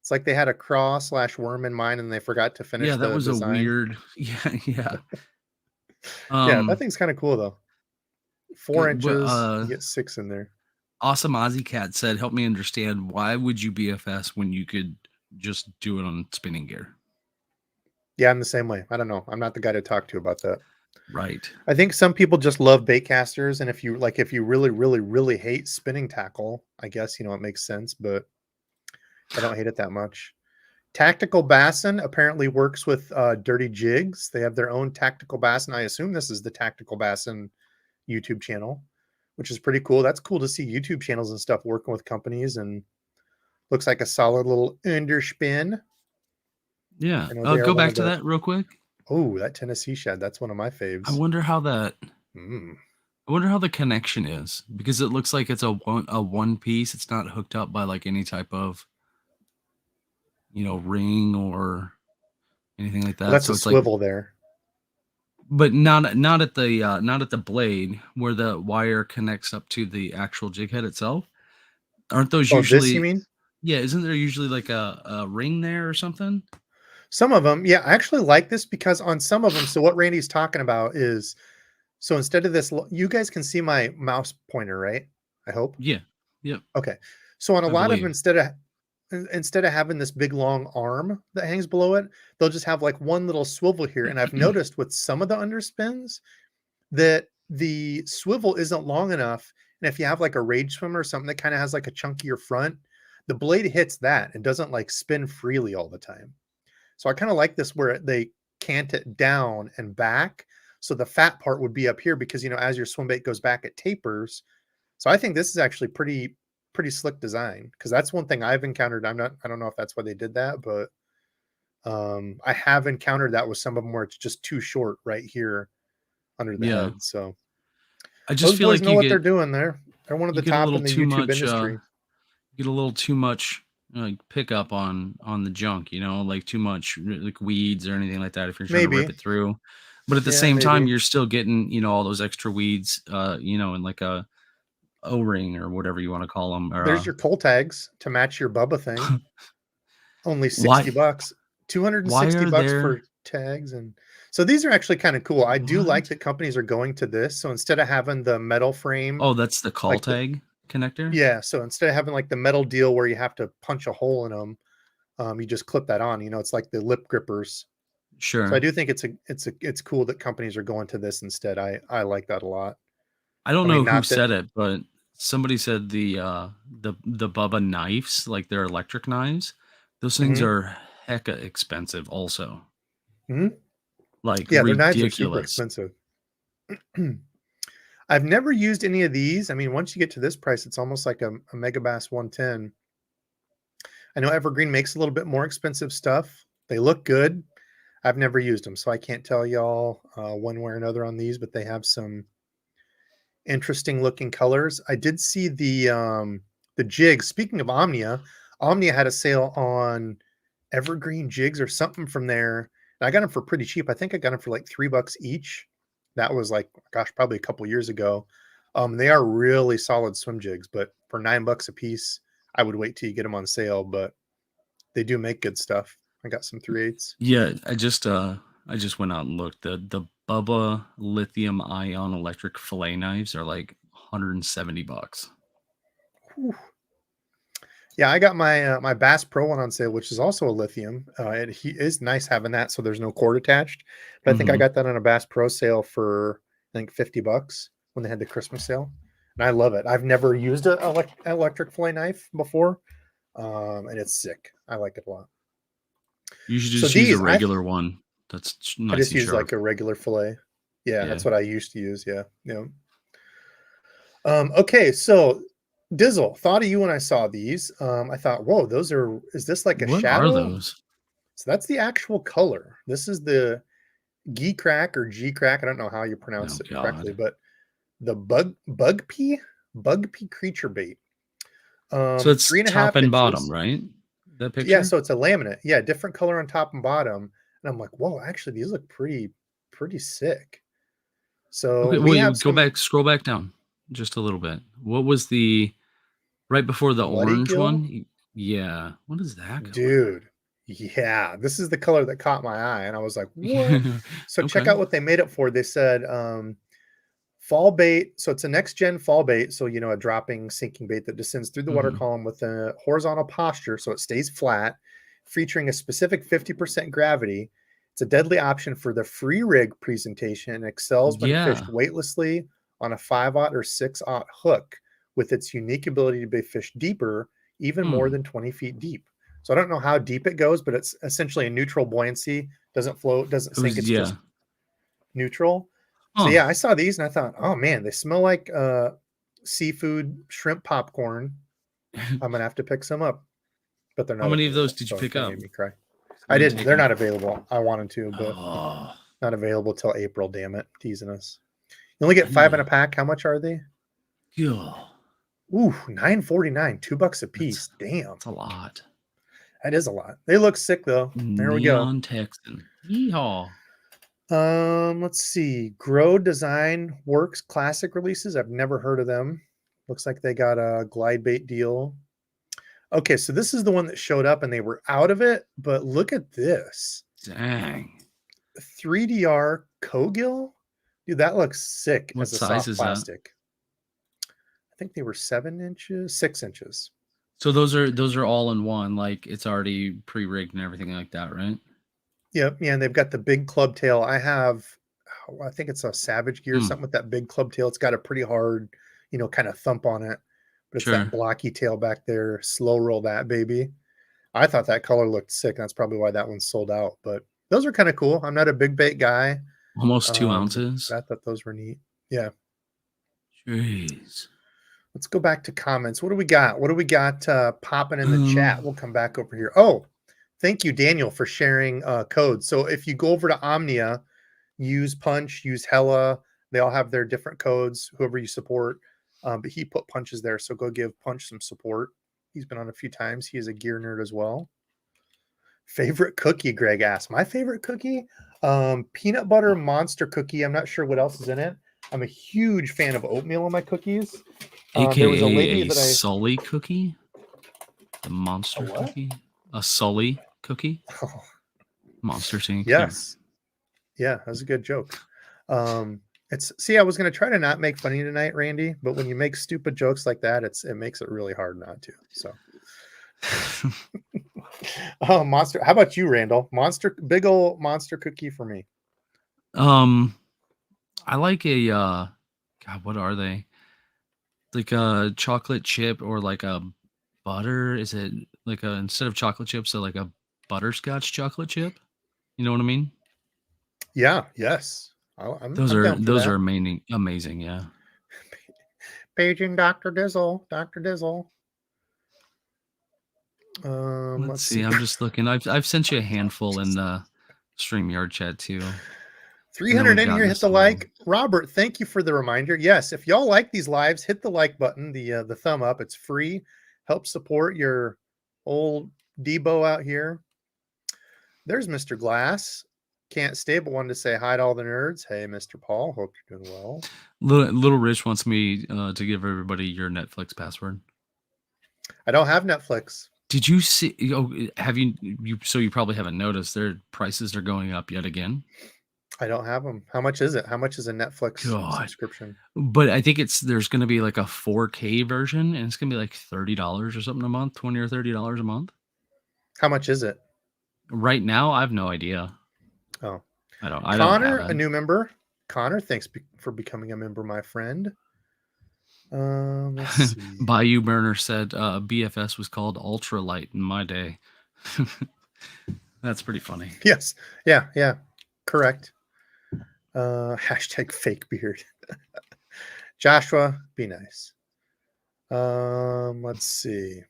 [SPEAKER 1] It's like they had a craw/worm in mind and they forgot to finish
[SPEAKER 2] Yeah, that
[SPEAKER 1] the
[SPEAKER 2] was a
[SPEAKER 1] design.
[SPEAKER 2] weird. Yeah.
[SPEAKER 1] Yeah, that thing's kind of cool though. 4 inches, you get 6 in there.
[SPEAKER 2] Awesome Aussie Cat said, "Help me understand, why would you BFS when you could just do it on spinning gear?"
[SPEAKER 1] Yeah, I'm the same way. I don't know. I'm not the guy to talk to about that.
[SPEAKER 2] Right.
[SPEAKER 1] I think some people just love baitcasters, and if you really, really, really hate spinning tackle, I guess it makes sense, but I don't hate it that much. Tactical Bassin apparently works with Dirty Jigs. They have their own Tactical Bassin. I assume this is the Tactical Bassin YouTube channel, which is pretty cool. That's cool to see YouTube channels and stuff working with companies, and looks like a solid little underspin.
[SPEAKER 2] Yeah.
[SPEAKER 1] I know they are
[SPEAKER 2] Go
[SPEAKER 1] one
[SPEAKER 2] back
[SPEAKER 1] of
[SPEAKER 2] to
[SPEAKER 1] the.
[SPEAKER 2] that real quick.
[SPEAKER 1] Oh, that Tennessee Shad. That's one of my
[SPEAKER 2] I
[SPEAKER 1] faves.
[SPEAKER 2] wonder how that.
[SPEAKER 1] Mm.
[SPEAKER 2] I wonder how the connection is, because it looks like it's a one piece. It's not hooked up by like any type of ring or anything like
[SPEAKER 1] Well,
[SPEAKER 2] that.
[SPEAKER 1] that's
[SPEAKER 2] So
[SPEAKER 1] a
[SPEAKER 2] it's like,
[SPEAKER 1] swivel there.
[SPEAKER 2] but not at the blade where the wire connects up to the actual jig head itself. Aren't those
[SPEAKER 1] Oh, this you
[SPEAKER 2] usually?
[SPEAKER 1] mean?
[SPEAKER 2] Yeah, isn't there usually like a ring there or something?
[SPEAKER 1] Some of them, yeah. I actually like this because on some of them, so what Randy's talking about is, so instead of this, you guys can see my mouse pointer, right? I hope.
[SPEAKER 2] Yeah. Yep.
[SPEAKER 1] Okay. So on a
[SPEAKER 2] I
[SPEAKER 1] lot of them,
[SPEAKER 2] believe.
[SPEAKER 1] instead of having this big long arm that hangs below it, they'll just have like one little swivel here. And I've noticed with some of the underspins that the swivel isn't long enough. And if you have like a rage swimmer or something that kind of has like a chunkier front, the blade hits that and doesn't like spin freely all the time. So I kind of like this where they cant it down and back. So the fat part would be up here because, as your swim bait goes back, it tapers. So I think this is actually pretty slick design, because that's one thing I've encountered. I don't know if that's why they did that, but I have encountered that with some of them where it's just too short right here under the
[SPEAKER 2] Yeah.
[SPEAKER 1] head. So
[SPEAKER 2] I just
[SPEAKER 1] those
[SPEAKER 2] feel
[SPEAKER 1] boys
[SPEAKER 2] like
[SPEAKER 1] know what they're doing there. They're one of
[SPEAKER 2] you
[SPEAKER 1] the
[SPEAKER 2] get a
[SPEAKER 1] top
[SPEAKER 2] little
[SPEAKER 1] in the
[SPEAKER 2] too
[SPEAKER 1] YouTube
[SPEAKER 2] much
[SPEAKER 1] industry.
[SPEAKER 2] get a little too much like pickup on the junk, like too much like weeds or anything like that if you're trying to rip
[SPEAKER 1] Maybe.
[SPEAKER 2] it through. But at the
[SPEAKER 1] Yeah,
[SPEAKER 2] same time,
[SPEAKER 1] maybe.
[SPEAKER 2] you're still getting, all those extra weeds, in like a O-ring or whatever you want to call them. Or
[SPEAKER 1] There's your coal tags to match your Bubba thing. Only
[SPEAKER 2] why
[SPEAKER 1] $60,
[SPEAKER 2] why are
[SPEAKER 1] $260
[SPEAKER 2] there
[SPEAKER 1] for tags. And so these are actually kind of cool. I do like
[SPEAKER 2] what?
[SPEAKER 1] that companies are going to this. So instead of having the metal frame,
[SPEAKER 2] Oh, that's the call
[SPEAKER 1] like
[SPEAKER 2] tag connector?
[SPEAKER 1] yeah. So instead of having like the metal deal where you have to punch a hole in them, you just clip that on, it's like the lip grippers. So I
[SPEAKER 2] Sure.
[SPEAKER 1] do think it's cool that companies are going to this instead. I like that a lot.
[SPEAKER 2] I don't
[SPEAKER 1] I mean,
[SPEAKER 2] know who
[SPEAKER 1] not that.
[SPEAKER 2] said it, but somebody said the Bubba knives, like their electric knives, those things
[SPEAKER 1] Mhm,
[SPEAKER 2] are hecka expensive also.
[SPEAKER 1] mhm.
[SPEAKER 2] Like
[SPEAKER 1] Yeah, their knives are super
[SPEAKER 2] ridiculous.
[SPEAKER 1] expensive. I've never used any of these. I mean, once you get to this price, it's almost like a Megabass 110. I know Evergreen makes a little bit more expensive stuff. They look good. I've never used them, so I can't tell y'all one way or another on these, but they have some interesting looking colors. I did see the jigs. Speaking of Omnia, Omnia had a sale on Evergreen jigs or something from there. And I got them for pretty cheap. I think I got them for like $3 each. That was like, gosh, probably a couple years ago. They are really solid swim jigs, but for $9 a piece, I would wait till you get them on sale, but they do make good stuff. I got some 3/8.
[SPEAKER 2] Yeah, I just went out and looked. The Bubba lithium ion electric fillet knives are like $170.
[SPEAKER 1] Whew. Yeah, I got my my Bass Pro one on sale, which is also a lithium. He is nice having that, so there's no cord attached. But I think I got that on a Bass Pro sale for I think $50 when they had the Christmas sale, and I love it. I've never used an electric fillet knife before, and it's sick. I like it a lot.
[SPEAKER 2] You should
[SPEAKER 1] So
[SPEAKER 2] just use a
[SPEAKER 1] these
[SPEAKER 2] regular one. That's
[SPEAKER 1] I
[SPEAKER 2] nice
[SPEAKER 1] just
[SPEAKER 2] and
[SPEAKER 1] use
[SPEAKER 2] sharp.
[SPEAKER 1] like a regular fillet. Yeah,
[SPEAKER 2] Yeah.
[SPEAKER 1] that's what I used to use. Yeah, yeah. Okay, so Dizzle, thought of you when I saw these. I thought, whoa, is this like a
[SPEAKER 2] What are
[SPEAKER 1] shadow?
[SPEAKER 2] those?
[SPEAKER 1] So that's the actual color. This is the G crack or G crack. I don't know how you pronounce
[SPEAKER 2] Oh
[SPEAKER 1] it correctly,
[SPEAKER 2] God.
[SPEAKER 1] but the bug pea creature bait.
[SPEAKER 2] So it's
[SPEAKER 1] 3.5
[SPEAKER 2] top and bottom,
[SPEAKER 1] inches.
[SPEAKER 2] right? That
[SPEAKER 1] Yeah,
[SPEAKER 2] picture?
[SPEAKER 1] so it's a laminate. Yeah, different color on top and bottom. And I'm like, whoa, actually, these look pretty sick. So
[SPEAKER 2] Okay,
[SPEAKER 1] we
[SPEAKER 2] wait,
[SPEAKER 1] have some
[SPEAKER 2] scroll back down just a little bit. What was the right before the
[SPEAKER 1] muddy
[SPEAKER 2] orange
[SPEAKER 1] gill.
[SPEAKER 2] one? Yeah. What is that color?
[SPEAKER 1] Dude, yeah, this is the color that caught my eye, and I was like, "What?" So check
[SPEAKER 2] Okay.
[SPEAKER 1] out what they made it for. They said fall bait. So it's a next gen fall bait. So a dropping sinking bait that descends through the water
[SPEAKER 2] Mhm.
[SPEAKER 1] column with a horizontal posture, so it stays flat, featuring a specific 50% gravity. It's a deadly option for the free rig presentation and excels when fished
[SPEAKER 2] Yeah.
[SPEAKER 1] weightlessly on a 5/0 or 6/0 hook, with its unique ability to be fished deeper, even more
[SPEAKER 2] Hmm.
[SPEAKER 1] than 20 feet deep. So I don't know how deep it goes, but it's essentially a neutral buoyancy. Doesn't float, doesn't
[SPEAKER 2] It
[SPEAKER 1] sink.
[SPEAKER 2] was
[SPEAKER 1] It's just
[SPEAKER 2] yeah.
[SPEAKER 1] neutral. So
[SPEAKER 2] Huh.
[SPEAKER 1] yeah, I saw these and I thought, oh man, they smell like seafood shrimp popcorn. I'm gonna have to pick some up, but they're
[SPEAKER 2] How
[SPEAKER 1] not
[SPEAKER 2] many of those
[SPEAKER 1] available.
[SPEAKER 2] did you
[SPEAKER 1] So
[SPEAKER 2] pick
[SPEAKER 1] that
[SPEAKER 2] up?
[SPEAKER 1] made me cry.
[SPEAKER 2] So
[SPEAKER 1] I
[SPEAKER 2] you
[SPEAKER 1] didn't.
[SPEAKER 2] take
[SPEAKER 1] They're
[SPEAKER 2] them.
[SPEAKER 1] not available. I wanted to, but
[SPEAKER 2] Oh,
[SPEAKER 1] not available till April. Damn it, teasing us. You only get
[SPEAKER 2] I need
[SPEAKER 1] 5 in a
[SPEAKER 2] to.
[SPEAKER 1] pack. How much are they?
[SPEAKER 2] Yeah,
[SPEAKER 1] Ooh, $9.49, $2 a
[SPEAKER 2] that's
[SPEAKER 1] piece. Damn,
[SPEAKER 2] that's a lot.
[SPEAKER 1] that is a lot. They look sick though. There we go.
[SPEAKER 2] Neon Texan. Yeehaw.
[SPEAKER 1] Let's see. Grow Design Works classic releases. I've never heard of them. Looks like they got a glide bait deal. Okay, so this is the one that showed up and they were out of it, but look at this.
[SPEAKER 2] Dang.
[SPEAKER 1] 3DR Cogill? Dude, that looks sick
[SPEAKER 2] What
[SPEAKER 1] as a
[SPEAKER 2] size
[SPEAKER 1] soft
[SPEAKER 2] is that?
[SPEAKER 1] plastic. I think they were 7 inches, 6 inches.
[SPEAKER 2] So those are all in one. Like it's already pre-rigged and everything like that, right?
[SPEAKER 1] Yep, yeah, and they've got the big club tail. I think it's a Savage Gear,
[SPEAKER 2] Hmm.
[SPEAKER 1] something with that big club tail. It's got a pretty hard, kind of thump on it, but it's that
[SPEAKER 2] Sure.
[SPEAKER 1] blocky tail back there. Slow roll that baby. I thought that color looked sick. That's probably why that one's sold out. But those are kind of cool. I'm not a big bait guy,
[SPEAKER 2] Almost two
[SPEAKER 1] but
[SPEAKER 2] ounces.
[SPEAKER 1] I thought those were neat. Yeah.
[SPEAKER 2] Jeez.
[SPEAKER 1] Let's go back to comments. What do we got? What do we got popping in the chat?
[SPEAKER 2] Um.
[SPEAKER 1] We'll come back over here. Oh, thank you, Daniel, for sharing codes. So if you go over to Omnia, use Punch, use Hella. They all have their different codes, whoever you support. But he put Punches there. So go give Punch some support. He's been on a few times. He is a gear nerd as well. Favorite cookie, Greg asked. My favorite cookie? Peanut butter monster cookie. I'm not sure what else is in it. I'm a huge fan of oatmeal in my cookies. There was a lady
[SPEAKER 2] AKA a
[SPEAKER 1] that
[SPEAKER 2] Sully cookie, the
[SPEAKER 1] a
[SPEAKER 2] monster
[SPEAKER 1] what?
[SPEAKER 2] cookie, a Sully cookie, Monster Inc. Yeah.
[SPEAKER 1] Yes. Yeah, that was a good joke. I was gonna try to not make fun of you tonight, Randy, but when you make stupid jokes like that, it makes it really hard not to. So oh, monster. How about you, Randall? Big old monster cookie for me.
[SPEAKER 2] I like a God, what are they? Like a chocolate chip or like a butter? Is it like a instead of chocolate chips, so like a butterscotch chocolate chip? You know what I mean?
[SPEAKER 1] Yeah, yes. I'm down for
[SPEAKER 2] Those are
[SPEAKER 1] that.
[SPEAKER 2] amazing, yeah.
[SPEAKER 1] Paging Dr. Dizzle. Dr. Dizzle.
[SPEAKER 2] Let's
[SPEAKER 1] Let's
[SPEAKER 2] see.
[SPEAKER 1] see.
[SPEAKER 2] I'm just looking. I've sent you a handful in the StreamYard chat too. And then
[SPEAKER 1] 300
[SPEAKER 2] we've
[SPEAKER 1] in
[SPEAKER 2] got
[SPEAKER 1] here, hit the
[SPEAKER 2] this little
[SPEAKER 1] like. Robert, thank you for the reminder. Yes, if y'all like these lives, hit the like button, the thumb up. It's free. Help support your old Debo out here. There's Mr. Glass. can't stay but wanted to say hi to all the nerds. Hey, Mr. Paul. Hope you're doing well.
[SPEAKER 2] Little Rich wants me to give everybody your Netflix password.
[SPEAKER 1] I don't have Netflix.
[SPEAKER 2] Did you see? Have you? So you probably haven't noticed their prices are going up yet again.
[SPEAKER 1] I don't have them. How much is it? How much is a Netflix
[SPEAKER 2] God.
[SPEAKER 1] subscription?
[SPEAKER 2] But I think there's going to be like a 4K version, and it's going to be like $30 or something a month, $20 or $30 a month.
[SPEAKER 1] How much is it?
[SPEAKER 2] Right now, I have no idea.
[SPEAKER 1] Oh,
[SPEAKER 2] I don't
[SPEAKER 1] Connor,
[SPEAKER 2] have
[SPEAKER 1] a new member. Connor, thanks for becoming a member, my friend. Let's see.
[SPEAKER 2] Bayou Burner said BFS was called Ultralight in my day. That's pretty funny.
[SPEAKER 1] Yes. Yeah. Correct. Hashtag fake beard. Joshua, be nice. Let's see.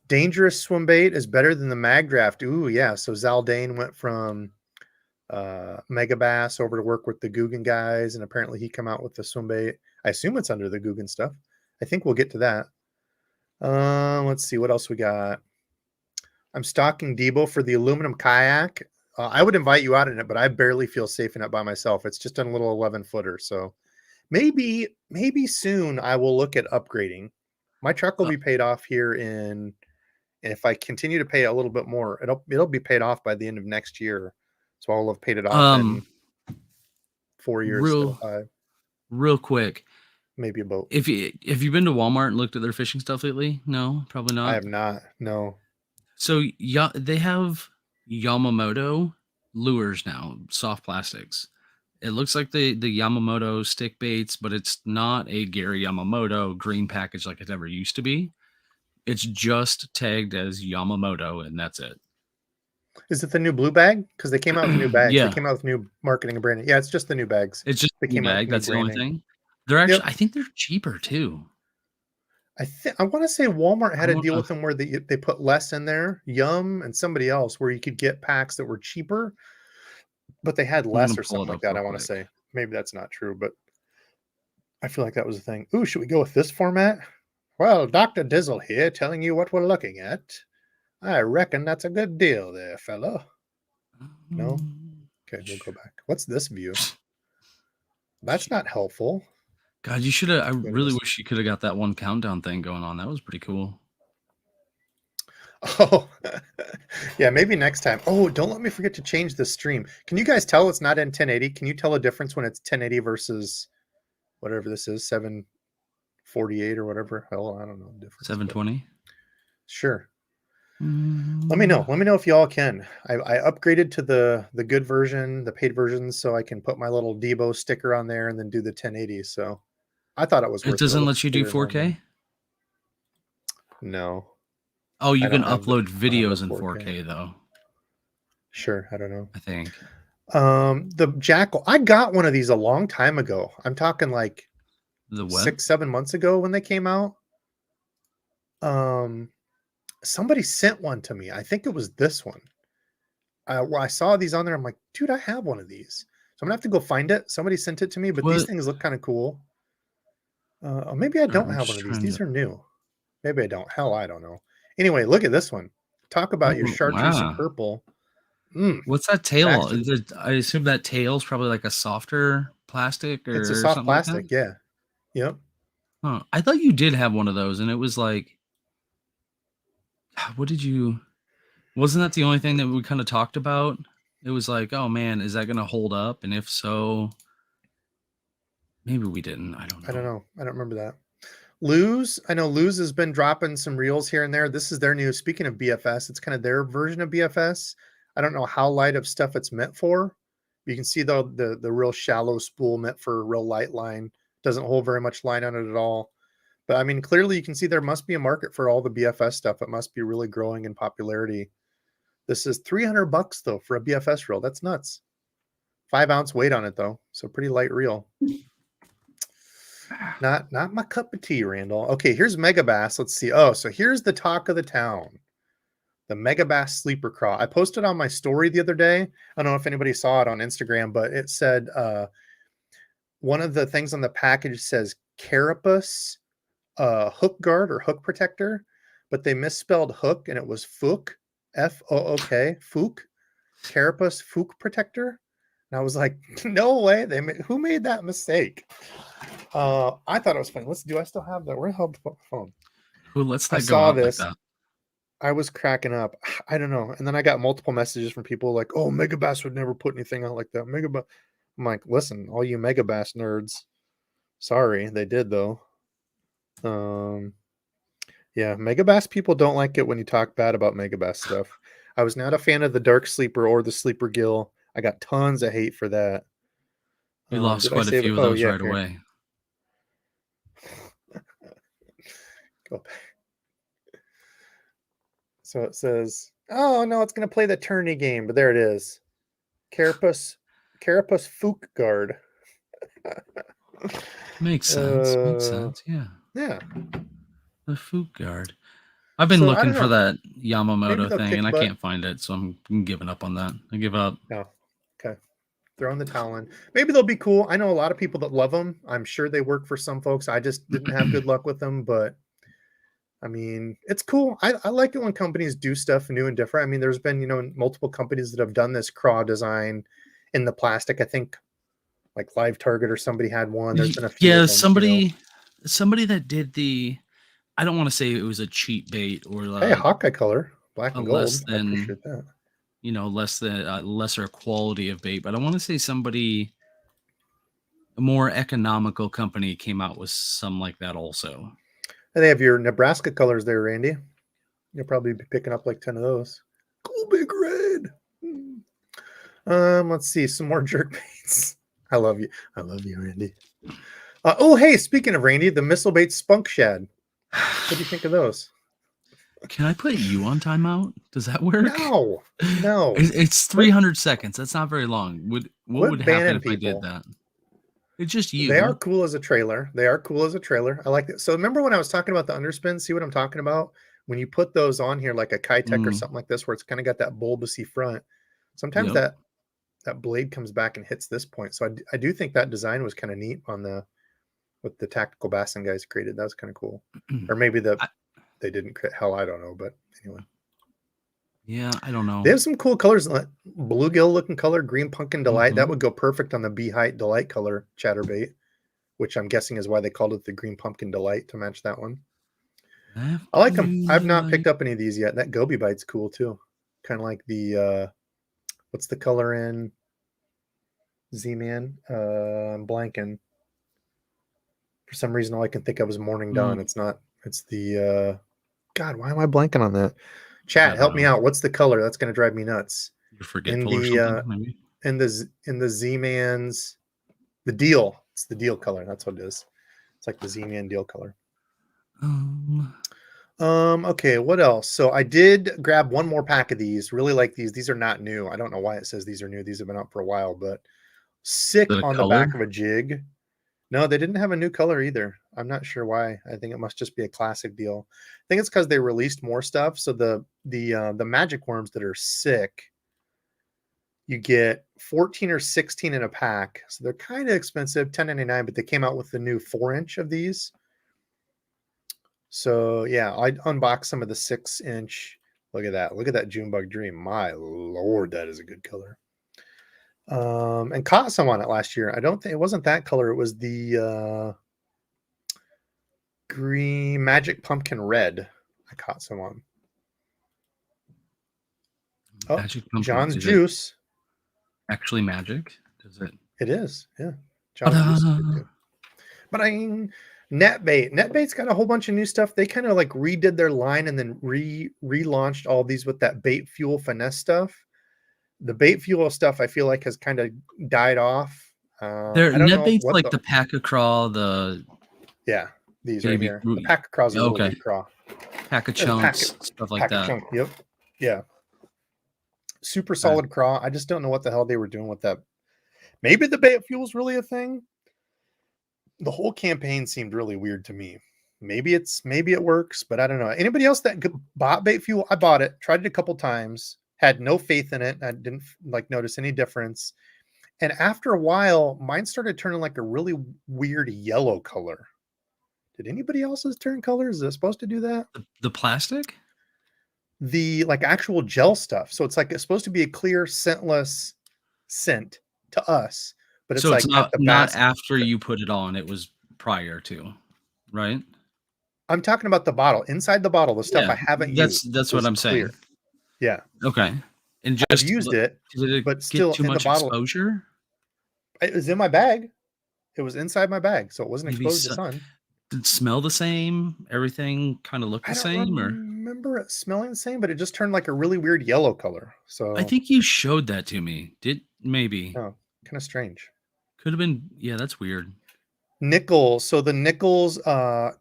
[SPEAKER 1] Dangerous swim bait is better than the mag draft. Ooh, yeah. So Zaldane went from Mega Bass over to work with the Guggen guys, and apparently he come out with the swim bait. I assume it's under the Guggen stuff. I think we'll get to that. Let's see what else we got. I'm stocking Debo for the aluminum kayak. I would invite you out in it, but I barely feel safe in it by myself. It's just a little 11-footer. So maybe soon I will look at upgrading. My truck will be paid off here and if I continue to pay a little bit more, it'll be paid off by the end of next year. So I'll have paid it off in 4 years.
[SPEAKER 2] Real quick.
[SPEAKER 1] Maybe a boat.
[SPEAKER 2] Have you been to Walmart and looked at their fishing stuff lately? No, probably not.
[SPEAKER 1] I have not. No.
[SPEAKER 2] So they have Yamamoto lures now, soft plastics. It looks like the Yamamoto stick baits, but it's not a Gary Yamamoto green package like it ever used to be. It's just tagged as Yamamoto, and that's it.
[SPEAKER 1] Is it the new blue bag? Because they came out with new bags.
[SPEAKER 2] Yeah.
[SPEAKER 1] They came out with new marketing and branding. Yeah, it's just the new bags.
[SPEAKER 2] It's just the new bag. That's the only thing. They're actually, I think they're cheaper too.
[SPEAKER 1] I want to say Walmart had a deal with them where they put less in there. Yum and somebody else where you could get packs that were cheaper, but they had less or something like that. I want to say maybe that's not true, but I feel like that was the thing. Ooh, should we go with this format? Well, Dr. Dizzle here telling you what we're looking at. I reckon that's a good deal there, fellow. No? Okay, we'll go back. What's this view? That's not helpful.
[SPEAKER 2] God, you should have. I really wish you could have got that one countdown thing going on. That was pretty cool.
[SPEAKER 1] Oh, yeah, maybe next time. Oh, don't let me forget to change the stream. Can you guys tell it's not in 1080? Can you tell a difference when it's 1080 versus whatever this is, 748 or whatever? Hell, I don't know the difference.
[SPEAKER 2] 720?
[SPEAKER 1] Sure. Let me know. Let me know if y'all can. I upgraded to the good version, the paid version, so I can put my little DEBO'S sticker on there and then do the 1080. So I thought it was worth it.
[SPEAKER 2] It doesn't let you do 4K?
[SPEAKER 1] No.
[SPEAKER 2] Oh, you can upload videos in 4K though.
[SPEAKER 1] Sure, I don't know.
[SPEAKER 2] I think.
[SPEAKER 1] The Jackal, I got one of these a long time ago. I'm talking like
[SPEAKER 2] the
[SPEAKER 1] 6-7 months ago when they came out. Somebody sent one to me. I think it was this one. I saw these on there. I'm like, dude, I have one of these. So I'm gonna have to go find it. Somebody sent it to me, but these things look kind of cool. Maybe I don't have one of these. These are new. Maybe I don't. Hell, I don't know. Anyway, look at this one. Talk about your chartreuse and purple.
[SPEAKER 2] What's that tail? I assume that tail's probably like a softer plastic or
[SPEAKER 1] it's a soft plastic,
[SPEAKER 2] like
[SPEAKER 1] yeah. Yep.
[SPEAKER 2] Huh. I thought you did have one of those, and it was like, what did you? Wasn't that the only thing that we kind of talked about? It was like, oh man, is that going to hold up? And if so, maybe we didn't. I don't know.
[SPEAKER 1] I don't remember that. Lose, I know Lose has been dropping some reels here and there. This is their new, speaking of BFS, it's kind of their version of BFS. I don't know how light of stuff it's meant for. You can see the real shallow spool meant for a real light line. Doesn't hold very much line on it at all. But I mean, clearly you can see there must be a market for all the BFS stuff. It must be really growing in popularity. This is $300 though for a BFS reel. That's nuts. 5 ounce weight on it though. So pretty light reel. Not my cup of tea, Randall. Okay, here's Mega Bass. Let's see. Oh, so here's the talk of the town. The Mega Bass Sleeper Craw. I posted on my story the other day. I don't know if anybody saw it on Instagram, but it said one of the things on the package says Carapace hook guard or hook protector, but they misspelled hook and it was Fook, F-O-O-K, Fook. carapace Fook protector. And I was like, no way. Who made that mistake? I thought it was funny. Do I still have that? Where the hell the phone?
[SPEAKER 2] Who lets
[SPEAKER 1] I
[SPEAKER 2] that go
[SPEAKER 1] saw
[SPEAKER 2] out like
[SPEAKER 1] this.
[SPEAKER 2] that?
[SPEAKER 1] I was cracking up. I don't know. And then I got multiple messages from people like, oh, Megabass would never put anything out like that. Megabass. I'm like, listen, all you Megabass nerds. Sorry, they did though. Yeah, Megabass people don't like it when you talk bad about Megabass stuff. I was not a fan of the Dark Sleeper or the Sleeper Gill. I got tons of hate for that.
[SPEAKER 2] We lost
[SPEAKER 1] Did I
[SPEAKER 2] quite a
[SPEAKER 1] save it?
[SPEAKER 2] few of
[SPEAKER 1] Oh
[SPEAKER 2] those
[SPEAKER 1] yeah,
[SPEAKER 2] right
[SPEAKER 1] here.
[SPEAKER 2] away.
[SPEAKER 1] Go back. So it says, oh no, it's gonna play the tourney game, but there it is. Carapace Fook Guard.
[SPEAKER 2] Makes sense. Makes sense. Yeah.
[SPEAKER 1] Yeah.
[SPEAKER 2] The Fook Guard. I've been
[SPEAKER 1] So I
[SPEAKER 2] looking
[SPEAKER 1] don't
[SPEAKER 2] for
[SPEAKER 1] know.
[SPEAKER 2] that
[SPEAKER 1] Maybe
[SPEAKER 2] Yamamoto
[SPEAKER 1] they'll
[SPEAKER 2] thing
[SPEAKER 1] kick
[SPEAKER 2] and I
[SPEAKER 1] butt.
[SPEAKER 2] can't find it, so I'm giving up on that. I give up.
[SPEAKER 1] No. Okay. Throwing the towel in. Maybe they'll be cool. I know a lot of people that love them. I'm sure they work for some folks. I just didn't have good luck with them, but I mean, it's cool. I like it when companies do stuff new and different. I mean, there's been, multiple companies that have done this craw design in the plastic. I think like Live Target or somebody had one. There's been a few
[SPEAKER 2] Yeah,
[SPEAKER 1] of them,
[SPEAKER 2] somebody that did the, I don't want to say it was a cheap bait or
[SPEAKER 1] Hey, Hawkeye color, black
[SPEAKER 2] a
[SPEAKER 1] and
[SPEAKER 2] less
[SPEAKER 1] gold. I
[SPEAKER 2] than,
[SPEAKER 1] appreciate that.
[SPEAKER 2] less than lesser quality of bait, but I want to say somebody, a more economical company came out with some like that also.
[SPEAKER 1] And they have your Nebraska colors there, Randy. You'll probably be picking up like 10 of those. Cool big red. Let's see some more jerk baits. I love you. I love you, Randy. Oh, hey, speaking of Randy, the missile bait spunk shad. What do you think of those?
[SPEAKER 2] Can I put you on timeout? Does that work?
[SPEAKER 1] No.
[SPEAKER 2] It's 300 seconds. That's not very long. What would happen
[SPEAKER 1] banning
[SPEAKER 2] if I
[SPEAKER 1] people.
[SPEAKER 2] did that? It's just you.
[SPEAKER 1] They are cool as a trailer. I like it. So remember when I was talking about the underspins? See what I'm talking about? When you put those on here like a Kitech or something like this, where it's kind of got that bulbousy front. Sometimes
[SPEAKER 2] Yep.
[SPEAKER 1] that blade comes back and hits this point. So I do think that design was kind of neat with the tactical bassin guys created. That was kind of cool. Or maybe they didn't create. Hell, I don't know. But anyway.
[SPEAKER 2] Yeah, I don't know.
[SPEAKER 1] They have some cool colors. Bluegill looking color, green pumpkin delight. That would go perfect on the bee height delight color chatterbait, which I'm guessing is why they called it the green pumpkin delight to match that one. I like them. I've not picked up any of these yet. That Goby Bite's cool too. Kind of like the what's the color in Z-Man? I'm blanking. For some reason, all I can think of is Morning Dawn. It's not. It's the God. Why am I blanking on that? Chat, help me out. What's the color? That's going to drive me nuts.
[SPEAKER 2] You're forgetful or something, maybe?
[SPEAKER 1] In the Z-Man's the deal. It's the deal color. That's what it is. It's like the Z-Man deal color. Okay, what else? So I did grab one more pack of these. Really like these. These are not new. I don't know why it says these are new. These have been out for a while, but sick on the back of a jig. No, they didn't have a new color either. I'm not sure why. I think it must just be a classic deal. I think it's because they released more stuff. So the magic worms that are sick, you get 14 or 16 in a pack. So they're kind of expensive, $10.99, but they came out with the new 4-inch of these. So yeah, I unboxed some of the 6-inch. Look at that. Look at that Junebug Dream. My Lord, that is a good color. And caught some on it last year. I don't think it wasn't that color. It was the green magic pumpkin red. I caught some on. Oh,
[SPEAKER 2] Magic pumpkin.
[SPEAKER 1] John's juice.
[SPEAKER 2] Actually magic? Does it?
[SPEAKER 1] It is, yeah. John's juice is good too. But Netbait. Netbait's got a whole bunch of new stuff. They kind of like redid their line and then relaunched all these with that bait fuel finesse stuff. The bait fuel stuff I feel like has kind of died off.
[SPEAKER 2] Netbait's like the pack a craw,
[SPEAKER 1] these right here. The pack of craws are really good craw.
[SPEAKER 2] Pack of chunks, stuff like that.
[SPEAKER 1] Yep. Yeah. Super solid craw. I just don't know what the hell they were doing with that. Maybe the bait fuel is really a thing. The whole campaign seemed really weird to me. Maybe it works, but I don't know. Anybody else that bought bait fuel? I bought it, tried it a couple times, had no faith in it. I didn't notice any difference. And after a while, mine started turning like a really weird yellow color. Did anybody else's turn colors? Is it supposed to do that?
[SPEAKER 2] The plastic?
[SPEAKER 1] the like actual gel stuff. So it's like it's supposed to be a clear, scentless scent to us, but it's
[SPEAKER 2] So it's
[SPEAKER 1] like at
[SPEAKER 2] not
[SPEAKER 1] the
[SPEAKER 2] not
[SPEAKER 1] Bass.
[SPEAKER 2] after you put it on, it was prior to, right?
[SPEAKER 1] I'm talking about the bottle. Inside the bottle, the stuff
[SPEAKER 2] Yeah,
[SPEAKER 1] I haven't used
[SPEAKER 2] that's what
[SPEAKER 1] was
[SPEAKER 2] I'm saying.
[SPEAKER 1] clear. Yeah,
[SPEAKER 2] Okay. And
[SPEAKER 1] I've
[SPEAKER 2] just
[SPEAKER 1] used it,
[SPEAKER 2] did it
[SPEAKER 1] but
[SPEAKER 2] get
[SPEAKER 1] still
[SPEAKER 2] too
[SPEAKER 1] in the
[SPEAKER 2] much
[SPEAKER 1] bottle.
[SPEAKER 2] exposure?
[SPEAKER 1] It was in my bag. It was inside my bag, so it wasn't
[SPEAKER 2] Maybe
[SPEAKER 1] exposed to sun.
[SPEAKER 2] did it smell the same? Everything kind of looked
[SPEAKER 1] I
[SPEAKER 2] the
[SPEAKER 1] don't
[SPEAKER 2] same, or
[SPEAKER 1] remember it smelling the same, but it just turned like a really weird yellow color.
[SPEAKER 2] I
[SPEAKER 1] So,
[SPEAKER 2] think you showed that to me. Did maybe
[SPEAKER 1] oh, kind of strange.
[SPEAKER 2] could have been. Yeah, that's weird.
[SPEAKER 1] Nickel. So the Nichols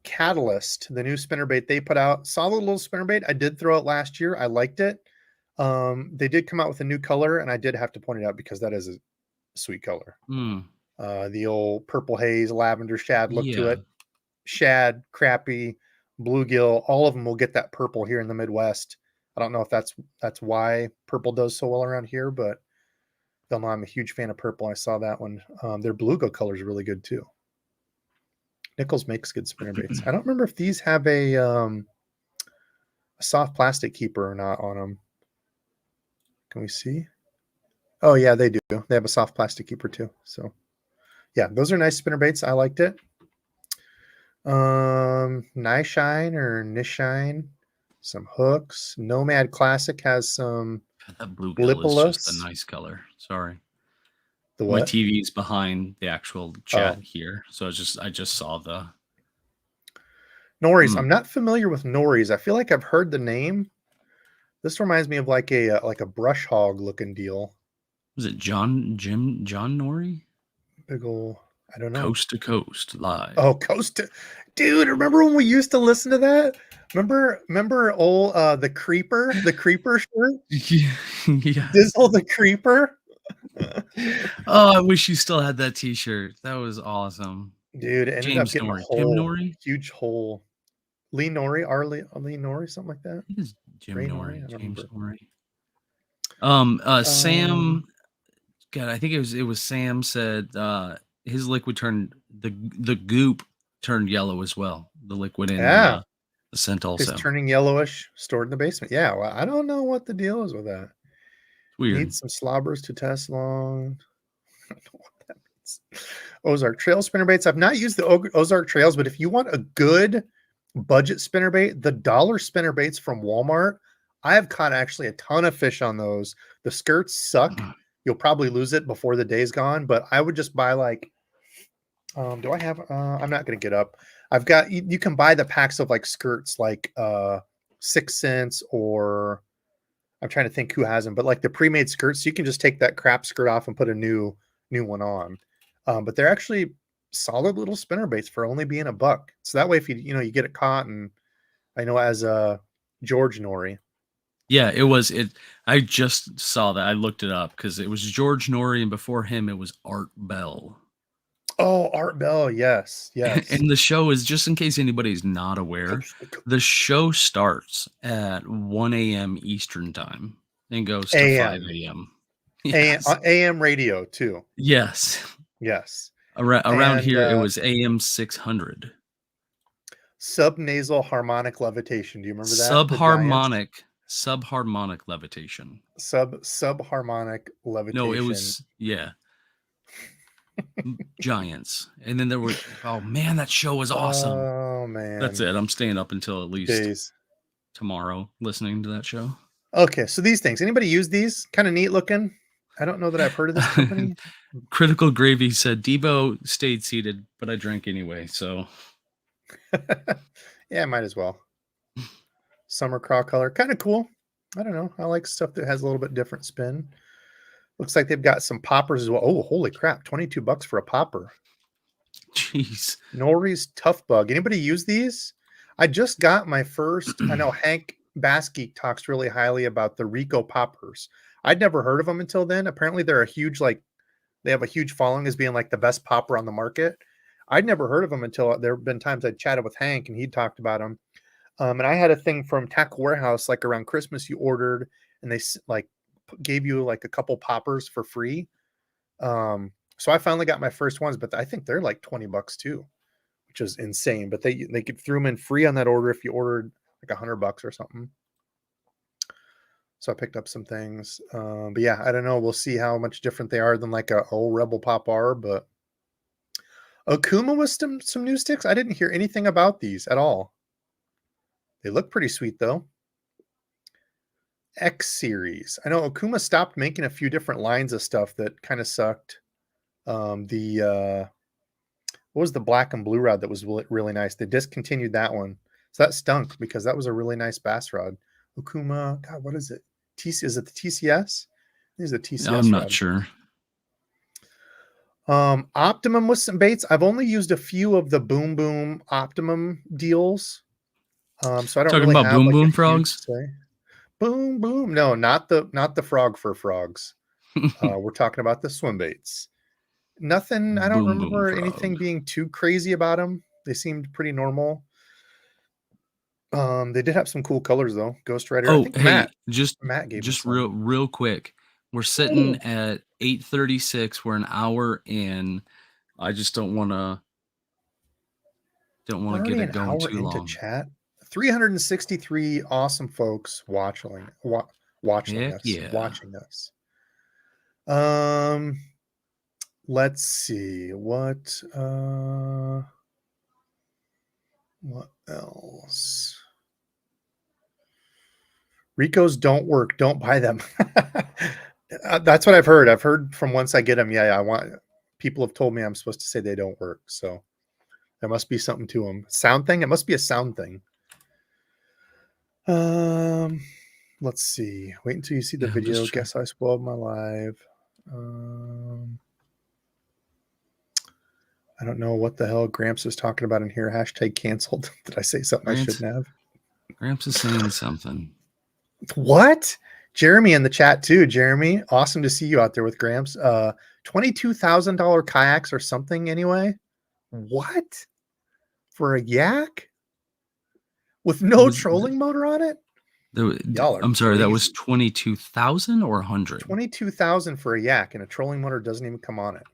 [SPEAKER 1] Catalyst, the new spinnerbait they put out, solid little spinnerbait. I did throw it last year. I liked it. They did come out with a new color, and I did have to point it out because that is a sweet color.
[SPEAKER 2] Hmm.
[SPEAKER 1] The old purple haze, lavender shad look to
[SPEAKER 2] Yeah.
[SPEAKER 1] it. Shad, crappie, bluegill, all of them will get that purple here in the Midwest. I don't know if that's why purple does so well around here, but they'll know I'm a huge fan of purple. I saw that one. Their bluegill color is really good too. Nichols makes good spinnerbaits. I don't remember if these have a soft plastic keeper or not on them. Can we see? Oh yeah, they do. They have a soft plastic keeper too. So yeah, those are nice spinnerbaits. I liked it. Nishine or Nishine, some hooks. Nomad Classic has some
[SPEAKER 2] That bluegill is just a
[SPEAKER 1] Lipolis.
[SPEAKER 2] nice color. Sorry.
[SPEAKER 1] The
[SPEAKER 2] My
[SPEAKER 1] what?
[SPEAKER 2] TV is behind the actual chat
[SPEAKER 1] Oh,
[SPEAKER 2] here, so I just saw the.
[SPEAKER 1] Noris.
[SPEAKER 2] Hmm.
[SPEAKER 1] I'm not familiar with Noris. I feel like I've heard the name. This reminds me of like a brush hog looking deal.
[SPEAKER 2] Was it John Nori?
[SPEAKER 1] Big ol', I don't know.
[SPEAKER 2] Coast to Coast live.
[SPEAKER 1] Oh, Coast to, dude, remember when we used to listen to that? Remember old the creeper shirt?
[SPEAKER 2] Yes.
[SPEAKER 1] Dizzle the creeper?
[SPEAKER 2] Oh, I wish you still had that T-shirt. That was awesome.
[SPEAKER 1] Dude, it ended up
[SPEAKER 2] James
[SPEAKER 1] getting a
[SPEAKER 2] Nori. Tim
[SPEAKER 1] hole,
[SPEAKER 2] Nori?
[SPEAKER 1] huge hole. Lee Nori, Lee Nori, something like that.
[SPEAKER 2] I think it's Jim
[SPEAKER 1] Ray Nori,
[SPEAKER 2] Nori.
[SPEAKER 1] I don't
[SPEAKER 2] James
[SPEAKER 1] remember.
[SPEAKER 2] Nori.
[SPEAKER 1] Um,
[SPEAKER 2] Sam. God, I think it was Sam said his liquid turned the goop turned yellow as well. The liquid in
[SPEAKER 1] yeah,
[SPEAKER 2] the scent
[SPEAKER 1] it's
[SPEAKER 2] also.
[SPEAKER 1] turning yellowish, stored in the basement. Yeah, well, I don't know what the deal is with that.
[SPEAKER 2] It's weird.
[SPEAKER 1] Need some slobbers to test long. I don't know what that means. Ozark Trail spinnerbaits. I've not used the Ozark Trails, but if you want a good budget spinnerbait, the dollar spinnerbaits from Walmart, I have caught actually a ton of fish on those. The skirts suck. You'll probably lose it before the day's gone, but I would just buy like, do I have, I'm not going to get up. I've got, you can buy the packs of like skirts, like 6 cents, or I'm trying to think who has them, but like the pre-made skirts, you can just take that crap skirt off and put a new one on. But they're actually solid little spinnerbaits for only being $1. So that way, if you get it caught, and I know as George Nori.
[SPEAKER 2] Yeah, it was it. I just saw that. I looked it up because it was George Nori, and before him, it was Art Bell.
[SPEAKER 1] Oh, Art Bell, yes, yes.
[SPEAKER 2] And the show is, just in case anybody's not aware, the show starts at 1 a.m. Eastern time and goes to 5
[SPEAKER 1] AM,
[SPEAKER 2] a.m. Yes.
[SPEAKER 1] AM radio too.
[SPEAKER 2] Yes.
[SPEAKER 1] Yes,
[SPEAKER 2] Around
[SPEAKER 1] and
[SPEAKER 2] here, it was AM 600.
[SPEAKER 1] subnasal harmonic levitation. Do you remember that? The Giants
[SPEAKER 2] Subharmonic levitation.
[SPEAKER 1] subharmonic
[SPEAKER 2] No, it
[SPEAKER 1] levitation.
[SPEAKER 2] was, yeah, Giants. And then there were, oh man, that show was awesome.
[SPEAKER 1] Oh
[SPEAKER 2] That's
[SPEAKER 1] man,
[SPEAKER 2] it. I'm staying up until at least
[SPEAKER 1] days.
[SPEAKER 2] tomorrow listening to that show.
[SPEAKER 1] Okay, so these things. Anybody use these? Kind of neat looking. I don't know that I've heard of this company.
[SPEAKER 2] Critical Gravy said Debo stayed seated, but I drank anyway. So
[SPEAKER 1] Yeah, might as well. Summer craw color, kind of cool. I don't know. I like stuff that has a little bit different spin. Looks like they've got some poppers as well. Oh, holy crap! $22 for a popper.
[SPEAKER 2] jeez.
[SPEAKER 1] Nori's Tough Bug. Anybody use these? I just got my first. I know Hank Bassgeek talks really highly about the Rico poppers. I'd never heard of them until then. Apparently, they're a huge they have a huge following as being like the best popper on the market. I'd never heard of them until there have been times I'd chatted with Hank and he talked about them. And I had a thing from Tackle Warehouse, like around Christmas, you ordered and they like gave you like a couple poppers for free. So I finally got my first ones, but I think they're like $20 too, which is insane. But they threw them in free on that order if you ordered like $100 or something. So I picked up some things. But yeah, I don't know. We'll see how much different they are than like a old Rebel Pop R. But Okuma with some new sticks. I didn't hear anything about these at all. They look pretty sweet though. X series. I know Okuma stopped making a few different lines of stuff that kind of sucked. What was the black and blue rod that was really nice? They discontinued that one. So that stunk because that was a really nice bass rod. Okuma, God, what is it? Is it the TCS? This is a TCS
[SPEAKER 2] I'm not
[SPEAKER 1] rod.
[SPEAKER 2] sure.
[SPEAKER 1] Optimum with some baits. I've only used a few of the Boom Boom Optimum deals. So I don't
[SPEAKER 2] Talking
[SPEAKER 1] really
[SPEAKER 2] about
[SPEAKER 1] have
[SPEAKER 2] boom
[SPEAKER 1] like
[SPEAKER 2] boom
[SPEAKER 1] a few to
[SPEAKER 2] frogs.
[SPEAKER 1] say. Boom boom. No, not the frog for frogs. We're talking about the Swimbaits. Nothing. I don't
[SPEAKER 2] Boom boom
[SPEAKER 1] remember
[SPEAKER 2] frog.
[SPEAKER 1] anything being too crazy about them. They seemed pretty normal. They did have some cool colors though. Ghost Rider. I
[SPEAKER 2] Oh,
[SPEAKER 1] think
[SPEAKER 2] hey,
[SPEAKER 1] Matt gave me
[SPEAKER 2] just
[SPEAKER 1] some.
[SPEAKER 2] real quick. We're sitting at 8:36. We're an hour in. I just don't want to
[SPEAKER 1] We're
[SPEAKER 2] get
[SPEAKER 1] already
[SPEAKER 2] it
[SPEAKER 1] an
[SPEAKER 2] going
[SPEAKER 1] hour
[SPEAKER 2] too
[SPEAKER 1] into
[SPEAKER 2] long.
[SPEAKER 1] chat. 363 awesome folks watching
[SPEAKER 2] Heck
[SPEAKER 1] us.
[SPEAKER 2] yeah.
[SPEAKER 1] Watching us. Let's see what else. Ricos don't work. Don't buy them. That's what I've heard. I've heard from once I get them. Yeah, people have told me I'm supposed to say they don't work. So there must be something to them. Sound thing. It must be a sound thing. Let's see. Wait until you see the video. Guess I spoiled my live. I don't know what the hell Gramps is talking about in here. Hashtag canceled. Did I say something I shouldn't have?
[SPEAKER 2] Gramps is saying something.
[SPEAKER 1] What? Jeremy in the chat too. Jeremy, awesome to see you out there with Gramps. $22,000 kayaks or something anyway. What? For a yak? With no trolling motor on it?
[SPEAKER 2] I'm sorry, that was 22,000 or 100?
[SPEAKER 1] 22,000 for a yak, and a trolling motor doesn't even come on it.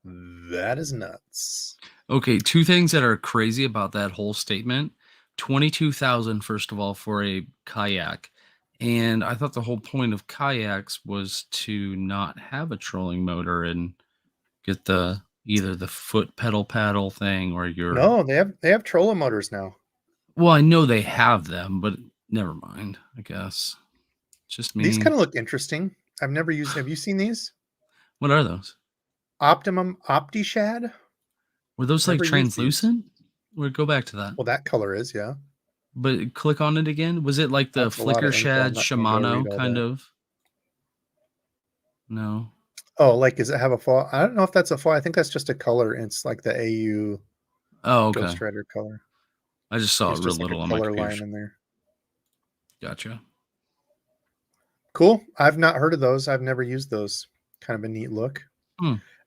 [SPEAKER 1] That is nuts.
[SPEAKER 2] Okay, two things that are crazy about that whole statement. 22,000, first of all, for a kayak. And I thought the whole point of kayaks was to not have a trolling motor and get either the foot paddle thing or your...
[SPEAKER 1] No, they have trolling motors now.
[SPEAKER 2] Well, I know they have them, but never mind, I guess. It's just me.
[SPEAKER 1] These kind of look interesting. I've never used. Have you seen these?
[SPEAKER 2] What are those?
[SPEAKER 1] Optimum OptiShad.
[SPEAKER 2] Were those like translucent? We'll go back to that.
[SPEAKER 1] Well, that color is, yeah.
[SPEAKER 2] But click on it again. Was it like the Flicker Shad Shimano kind of? No.
[SPEAKER 1] Oh, like, does it have a fall? I don't know if that's a fall. I think that's just a color. It's like the AU Ghost Rider color.
[SPEAKER 2] I just saw it real little on my
[SPEAKER 1] color line in there.
[SPEAKER 2] Gotcha.
[SPEAKER 1] Cool. I've not heard of those. I've never used those. Kind of a neat look.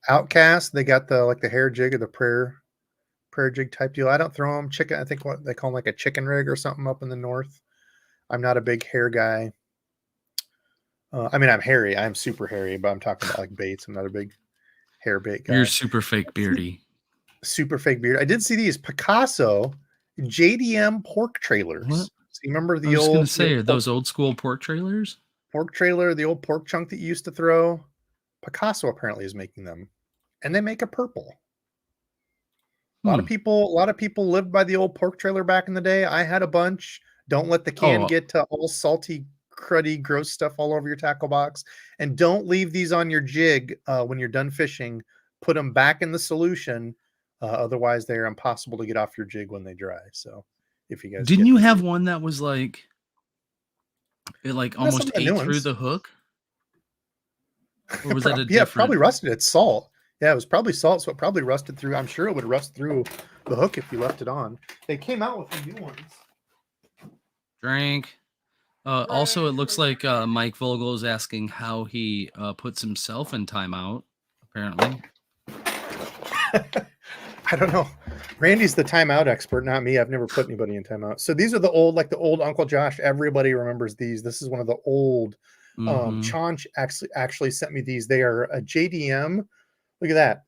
[SPEAKER 1] Outcast, they got the hair jig or the prayer jig type deal. I don't throw them. Chicken, I think what they call them, like a chicken rig or something up in the north. I'm not a big hair guy. I mean, I'm hairy. I'm super hairy, but I'm talking about like baits. I'm not a big hair bait guy.
[SPEAKER 2] You're super fake beardy.
[SPEAKER 1] Super fake beard. I did see these Picasso JDM pork trailers.
[SPEAKER 2] What?
[SPEAKER 1] So you remember the
[SPEAKER 2] I was
[SPEAKER 1] old...
[SPEAKER 2] going to say, are those old school pork trailers?
[SPEAKER 1] Pork trailer, the old pork chunk that you used to throw. Picasso apparently is making them. And they make a purple. A lot of people lived by the old pork trailer back in the day. I had a bunch. Don't let the can get to all salty, cruddy, gross stuff all over your tackle box. And don't leave these on your jig when you're done fishing. Put them back in the solution. Otherwise, they're impossible to get off your jig when they dry. So if you guys...
[SPEAKER 2] Didn't you have one that was like... It like almost ate through the hook? Or was that a different...
[SPEAKER 1] Yeah, probably rusted. It's salt. Yeah, it was probably salt, so it probably rusted through. I'm sure it would rust through the hook if you left it on. They came out with some new ones.
[SPEAKER 2] Drink. Also, it looks like Mike Vogel is asking how he puts himself in timeout, apparently.
[SPEAKER 1] I don't know. Randy's the timeout expert, not me. I've never put anybody in timeout. So these are the old Uncle Josh. Everybody remembers these. This is one of the old... Chonch actually sent me these. They are a JDM. Look at that.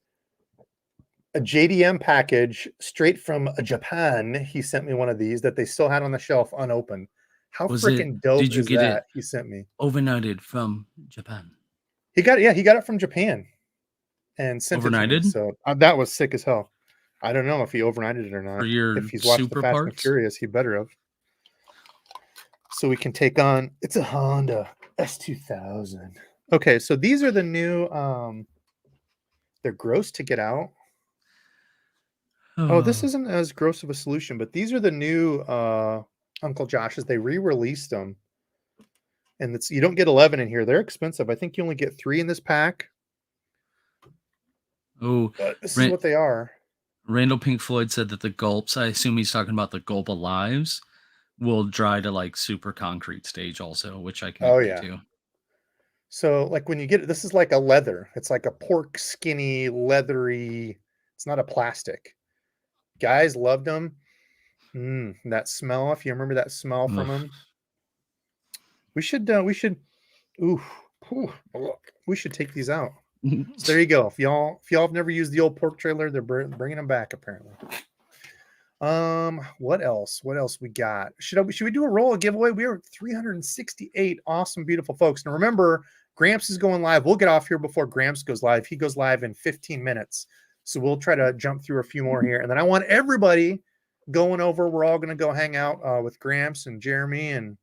[SPEAKER 1] A JDM package straight from Japan. He sent me one of these that they still had on the shelf unopened. How
[SPEAKER 2] Was it?
[SPEAKER 1] freaking dope
[SPEAKER 2] Did you
[SPEAKER 1] is
[SPEAKER 2] get it
[SPEAKER 1] that? He sent me.
[SPEAKER 2] overnighted from Japan?
[SPEAKER 1] He got it. Yeah, he got it from Japan and sent it to me.
[SPEAKER 2] Overnighted
[SPEAKER 1] So that was sick as hell. I don't know if he overnighted it or
[SPEAKER 2] for
[SPEAKER 1] not.
[SPEAKER 2] your
[SPEAKER 1] If he's watched the
[SPEAKER 2] super
[SPEAKER 1] Fast and
[SPEAKER 2] parts?
[SPEAKER 1] Furious, he better have. So we can take on. It's a Honda S2000. Okay, so these are the new. They're gross to get out. Oh, this isn't as gross of a solution, but these are the new Uncle Josh's. They re-released them, and it's you don't get 11 in here. They're expensive. I think you only get 3 in this pack.
[SPEAKER 2] Oh,
[SPEAKER 1] But this is what they are.
[SPEAKER 2] Randall Pink Floyd said that the gulps, I assume he's talking about the gulp alives, will dry to like super concrete stage also, which I can agree to.
[SPEAKER 1] So like when you get it, this is like a leather. It's like a pork skinny, leathery. It's not a plastic. Guys loved them. That smell, if you remember that smell from them. We should ooh, look. We should take these out. So there you go. If y'all have never used the old pork trailer, they're bringing them back apparently. What else? What else we got? Should we do a roll of giveaway? We are at 368 awesome, beautiful folks. Now remember, Gramps is going live. We'll get off here before Gramps goes live. He goes live in 15 minutes. So we'll try to jump through a few more here. And then I want everybody going over. We're all going to go hang out with Gramps and Jeremy and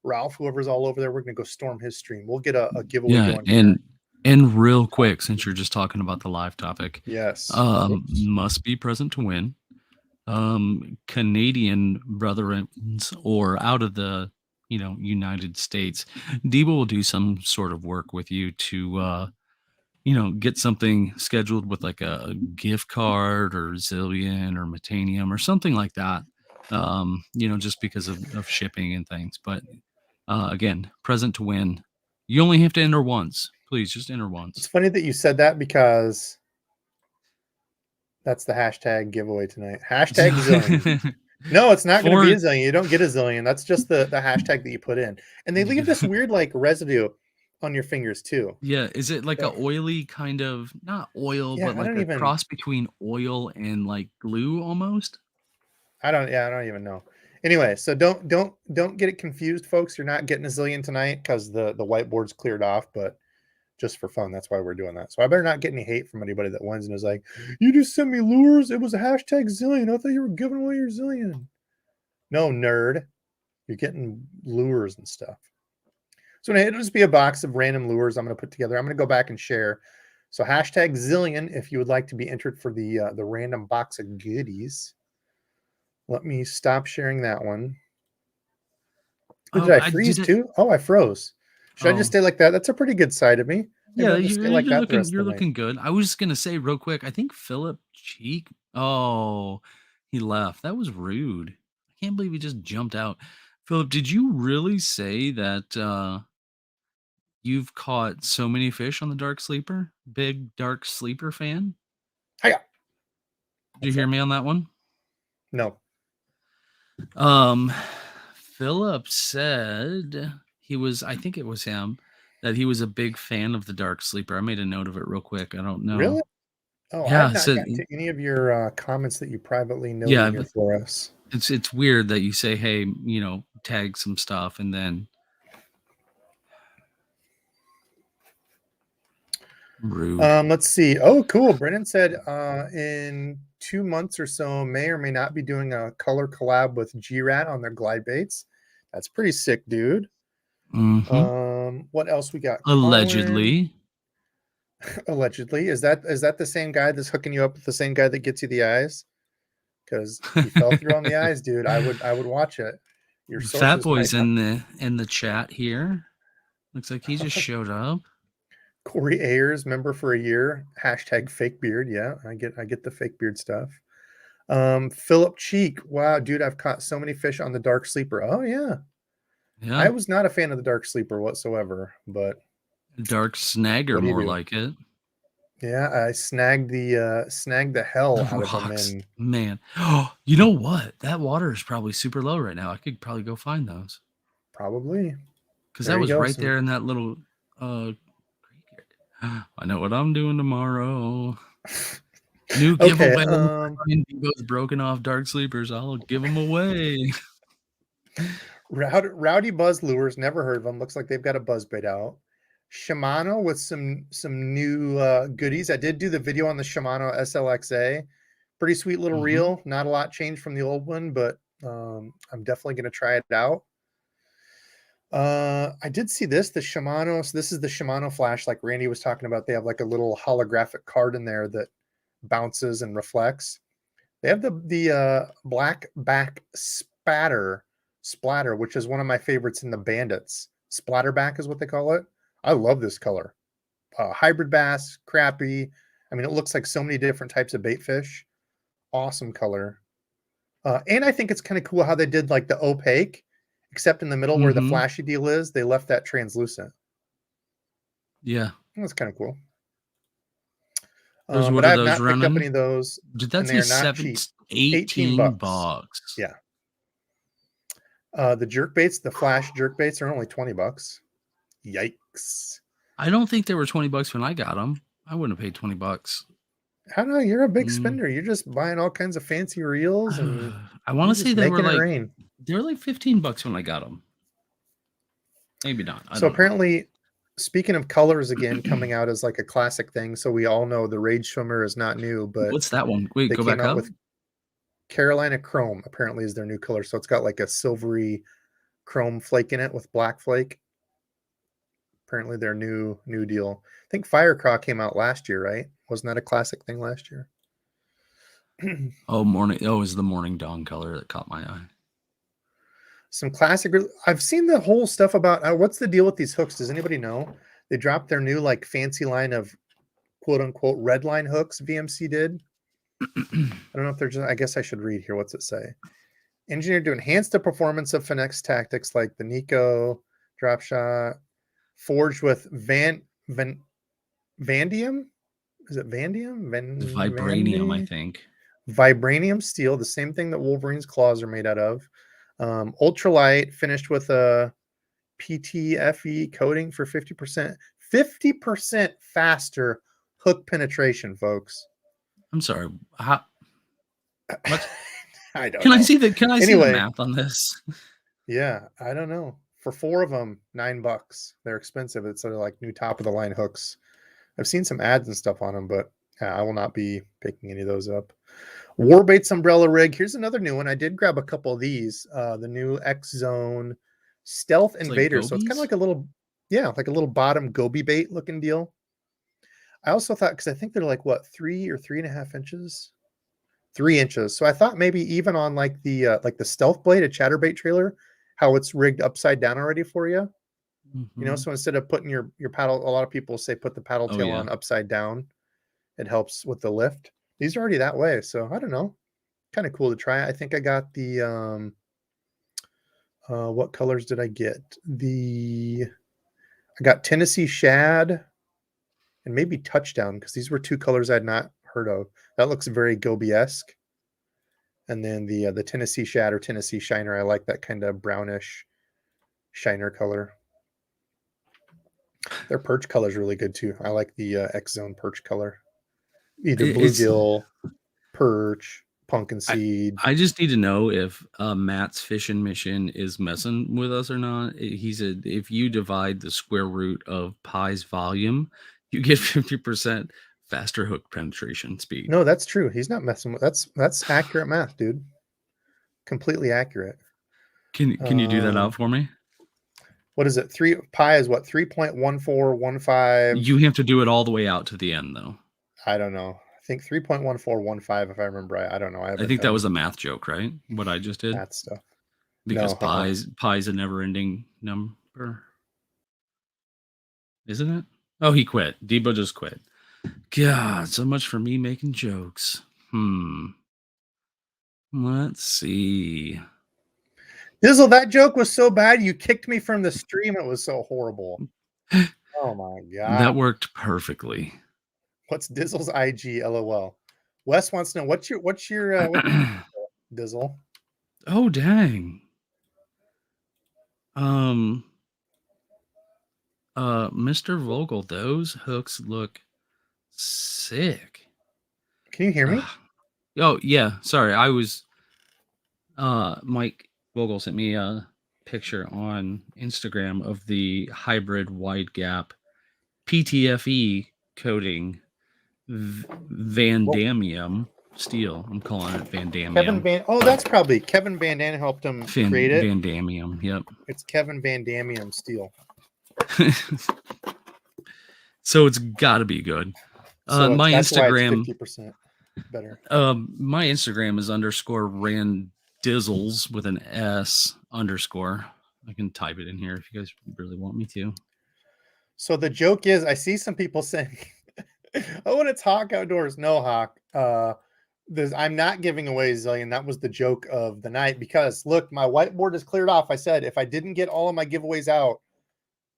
[SPEAKER 1] Ralph, whoever's all over there. We're going to go storm his stream. We'll get a giveaway going here.
[SPEAKER 2] And real quick, since you're just talking about the live topic,
[SPEAKER 1] yes,
[SPEAKER 2] must be present to win. Canadian brethren or out of the United States, Debo will do some sort of work with you to get something scheduled with like a gift card or Zillion or Metanium or something like that. Just because of shipping and things. But again, present to win. You only have to enter once. Please just enter once.
[SPEAKER 1] It's funny that you said that because that's the hashtag giveaway tonight. Hashtag zillion. No, it's not going to be a zillion. You don't get a zillion. That's just the hashtag that you put in. And they leave this weird like residue on your fingers too.
[SPEAKER 2] Yeah. Is it like a oily kind of, not oil, but like a cross between oil and like glue almost?
[SPEAKER 1] I don't even know. Anyway, so don't get it confused, folks. You're not getting a zillion tonight because the whiteboard's cleared off, but just for fun. That's why we're doing that. So I better not get any hate from anybody that wins and is like, you just sent me lures. It was a hashtag zillion. I thought you were giving away your zillion. No, nerd. You're getting lures and stuff. So it'll just be a box of random lures I'm going to put together. I'm going to go back and share. So hashtag zillion if you would like to be entered for the random box of goodies. Let me stop sharing that one. Did I freeze too? Oh, I froze. Should I just stay like that? That's a pretty good side of me.
[SPEAKER 2] Maybe you're looking good. I was just going to say real quick, I think Philip Cheek, he left. That was rude. I can't believe he just jumped out. Philip, did you really say that you've caught so many fish on the Dark Sleeper? Big Dark Sleeper fan?
[SPEAKER 1] Hiya.
[SPEAKER 2] Did you hear me on that one?
[SPEAKER 1] No.
[SPEAKER 2] Philip said I think it was him, that he was a big fan of the Dark Sleeper. I made a note of it real quick. I don't know.
[SPEAKER 1] Really? Oh, yeah, I have not gotten to any of your comments that you privately noted here for us.
[SPEAKER 2] It's weird that you say, hey, tag some stuff and then rude.
[SPEAKER 1] Let's see. Oh, cool. Brennan said in 2 months or so, may or may not be doing a color collab with G-Rat on their glide baits. That's pretty sick, dude. What else we got?
[SPEAKER 2] Allegedly.
[SPEAKER 1] Allegedly. Is that the same guy that's hooking you up with the same guy that gets you the eyes? Because he fell through on the eyes, dude. I would watch it. Your
[SPEAKER 2] Fat Boy's in the chat here. Looks like he just showed up.
[SPEAKER 1] Corey Ayers, member for a year. Hashtag fake beard. Yeah, I get the fake beard stuff. Philip Cheek. Wow, dude, I've caught so many fish on the Dark Sleeper. Oh yeah. I was not a fan of the Dark Sleeper whatsoever, but
[SPEAKER 2] Dark Snagger more like it.
[SPEAKER 1] Yeah, I snagged the hell out of them. And
[SPEAKER 2] man, you know what? That water is probably super low right now. I could probably go find those.
[SPEAKER 1] Probably,
[SPEAKER 2] because that was right there in that little. I know what I'm doing tomorrow. New giveaway. DEBO'S broken off Dark Sleepers. I'll give them away.
[SPEAKER 1] Rowdy Buzz Lures, never heard of them. Looks like they've got a buzz bait out. Shimano with some new goodies. I did do the video on the Shimano SLXA. Pretty sweet little reel. Not a lot changed from the old one, but I'm definitely going to try it out. I did see this, the Shimano. So this is the Shimano flash, like Randy was talking about. They have like a little holographic card in there that bounces and reflects. They have the black back splatter, which is one of my favorites in the Bandits. Splatterback is what they call it. I love this color. Hybrid bass, crappie. I mean, it looks like so many different types of bait fish. Awesome color. And I think it's kind of cool how they did like the opaque, except in the middle where the flashy deal is, they left that translucent.
[SPEAKER 2] Yeah.
[SPEAKER 1] That's kind of cool.
[SPEAKER 2] Those,
[SPEAKER 1] but I have not picked up any of those.
[SPEAKER 2] Did that say 18 bucks?
[SPEAKER 1] Yeah. The jerkbaits, the flash jerkbaits are only 20 bucks. Yikes.
[SPEAKER 2] I don't think they were 20 bucks when I got them. I wouldn't have paid 20 bucks.
[SPEAKER 1] I don't know. You're a big spender. You're just buying all kinds of fancy reels. And
[SPEAKER 2] I want to say they were like 15 bucks when I got them. Maybe not.
[SPEAKER 1] So apparently, speaking of colors again, coming out as like a classic thing. So we all know the Rage Swimmer is not new, but
[SPEAKER 2] what's that one? Wait, go back up. With
[SPEAKER 1] Carolina Chrome apparently is their new color. So it's got like a silvery chrome flake in it with black flake. Apparently their new deal. I think Firecraw came out last year, right? Wasn't that a classic thing last year?
[SPEAKER 2] It was the Morning Dawn color that caught my eye.
[SPEAKER 1] Some classic. I've seen the whole stuff about what's the deal with these hooks. Does anybody know? They dropped their new like fancy line of quote unquote red line hooks. VMC did. I don't know if they're just. I guess I should read here. What's it say? Engineered to enhance the performance of finesse tactics like the Nico drop shot, forged with Vandium. Is it Vandium?
[SPEAKER 2] Vibranium, I think.
[SPEAKER 1] Vibranium steel, the same thing that Wolverine's claws are made out of. Ultralight, finished with a PTFE coating for 50% faster hook penetration, folks.
[SPEAKER 2] I'm sorry. What?
[SPEAKER 1] I don't know.
[SPEAKER 2] Can I see the math on this?
[SPEAKER 1] Yeah, I don't know. For 4 of them, $9. They're expensive. It's sort of like new top of the line hooks. I've seen some ads and stuff on them, but I will not be picking any of those up. Warbaits umbrella rig. Here's another new one. I did grab a couple of these. The new X Zone Stealth Invader. So it's kind of like a little bottom goby bait looking deal. I also thought, because I think they're like what, 3 or 3.5 inches, 3 inches. So I thought maybe even on like the Stealth Blade, a chatterbait trailer, how it's rigged upside down already for you. You know, so instead of putting your paddle, a lot of people say put the paddle tail on upside down. It helps with the lift. These are already that way, so I don't know. Kind of cool to try. I think I got the what colors did I get? I got Tennessee Shad and maybe Touchdown, because these were 2 colors I'd not heard of. That looks very Gobi-esque. And then the Tennessee Shad or Tennessee Shiner, I like that kind of brownish shiner color. Their perch color is really good too. I like the X Zone perch color. Either bluegill, perch, pumpkin seed.
[SPEAKER 2] I just need to know if Matt's fishing mission is messing with us or not. He said if you divide the square root of pi's volume, you get 50% faster hook penetration speed.
[SPEAKER 1] No, that's true. He's not messing with. That's accurate math, dude. Completely accurate.
[SPEAKER 2] Can you do that out for me?
[SPEAKER 1] What is it? Pi is what? 3.1415.
[SPEAKER 2] You have to do it all the way out to the end, though.
[SPEAKER 1] I don't know. I think 3.1415, if I remember right. I don't know.
[SPEAKER 2] I think that was a math joke, right? What I just did.
[SPEAKER 1] That stuff.
[SPEAKER 2] Because pi's a never-ending number, isn't it? Oh, he quit. Debo just quit. God, so much for me making jokes. Let's see.
[SPEAKER 1] Dizzle, that joke was so bad you kicked me from the stream. It was so horrible. Oh my god.
[SPEAKER 2] That worked perfectly.
[SPEAKER 1] What's Dizzle's IG? LOL. Wes wants to know what's your Dizzle?
[SPEAKER 2] Oh dang. Mr. Vogel, those hooks look sick.
[SPEAKER 1] Can you hear me?
[SPEAKER 2] Oh yeah, sorry. I was Mike Vogel sent me picture on Instagram of the hybrid wide gap PTFE coating Vandamium steel. I'm calling it Vandamium.
[SPEAKER 1] Oh, that's probably Kevin Van Dam helped him create it.
[SPEAKER 2] Vandamium, yep.
[SPEAKER 1] It's Kevin Van Damium steel.
[SPEAKER 2] So it's got to be good.
[SPEAKER 1] So
[SPEAKER 2] my
[SPEAKER 1] that's
[SPEAKER 2] Instagram,
[SPEAKER 1] why it's 50% better.
[SPEAKER 2] My Instagram is _randizzles with an S _. I can type it in here if you guys really want me to.
[SPEAKER 1] So the joke is, I see some people saying, "Oh, and it's Hawk Outdoors." No, Hawk. I'm not giving away Zillion. That was the joke of the night because look, my whiteboard is cleared off. I said if I didn't get all of my giveaways out,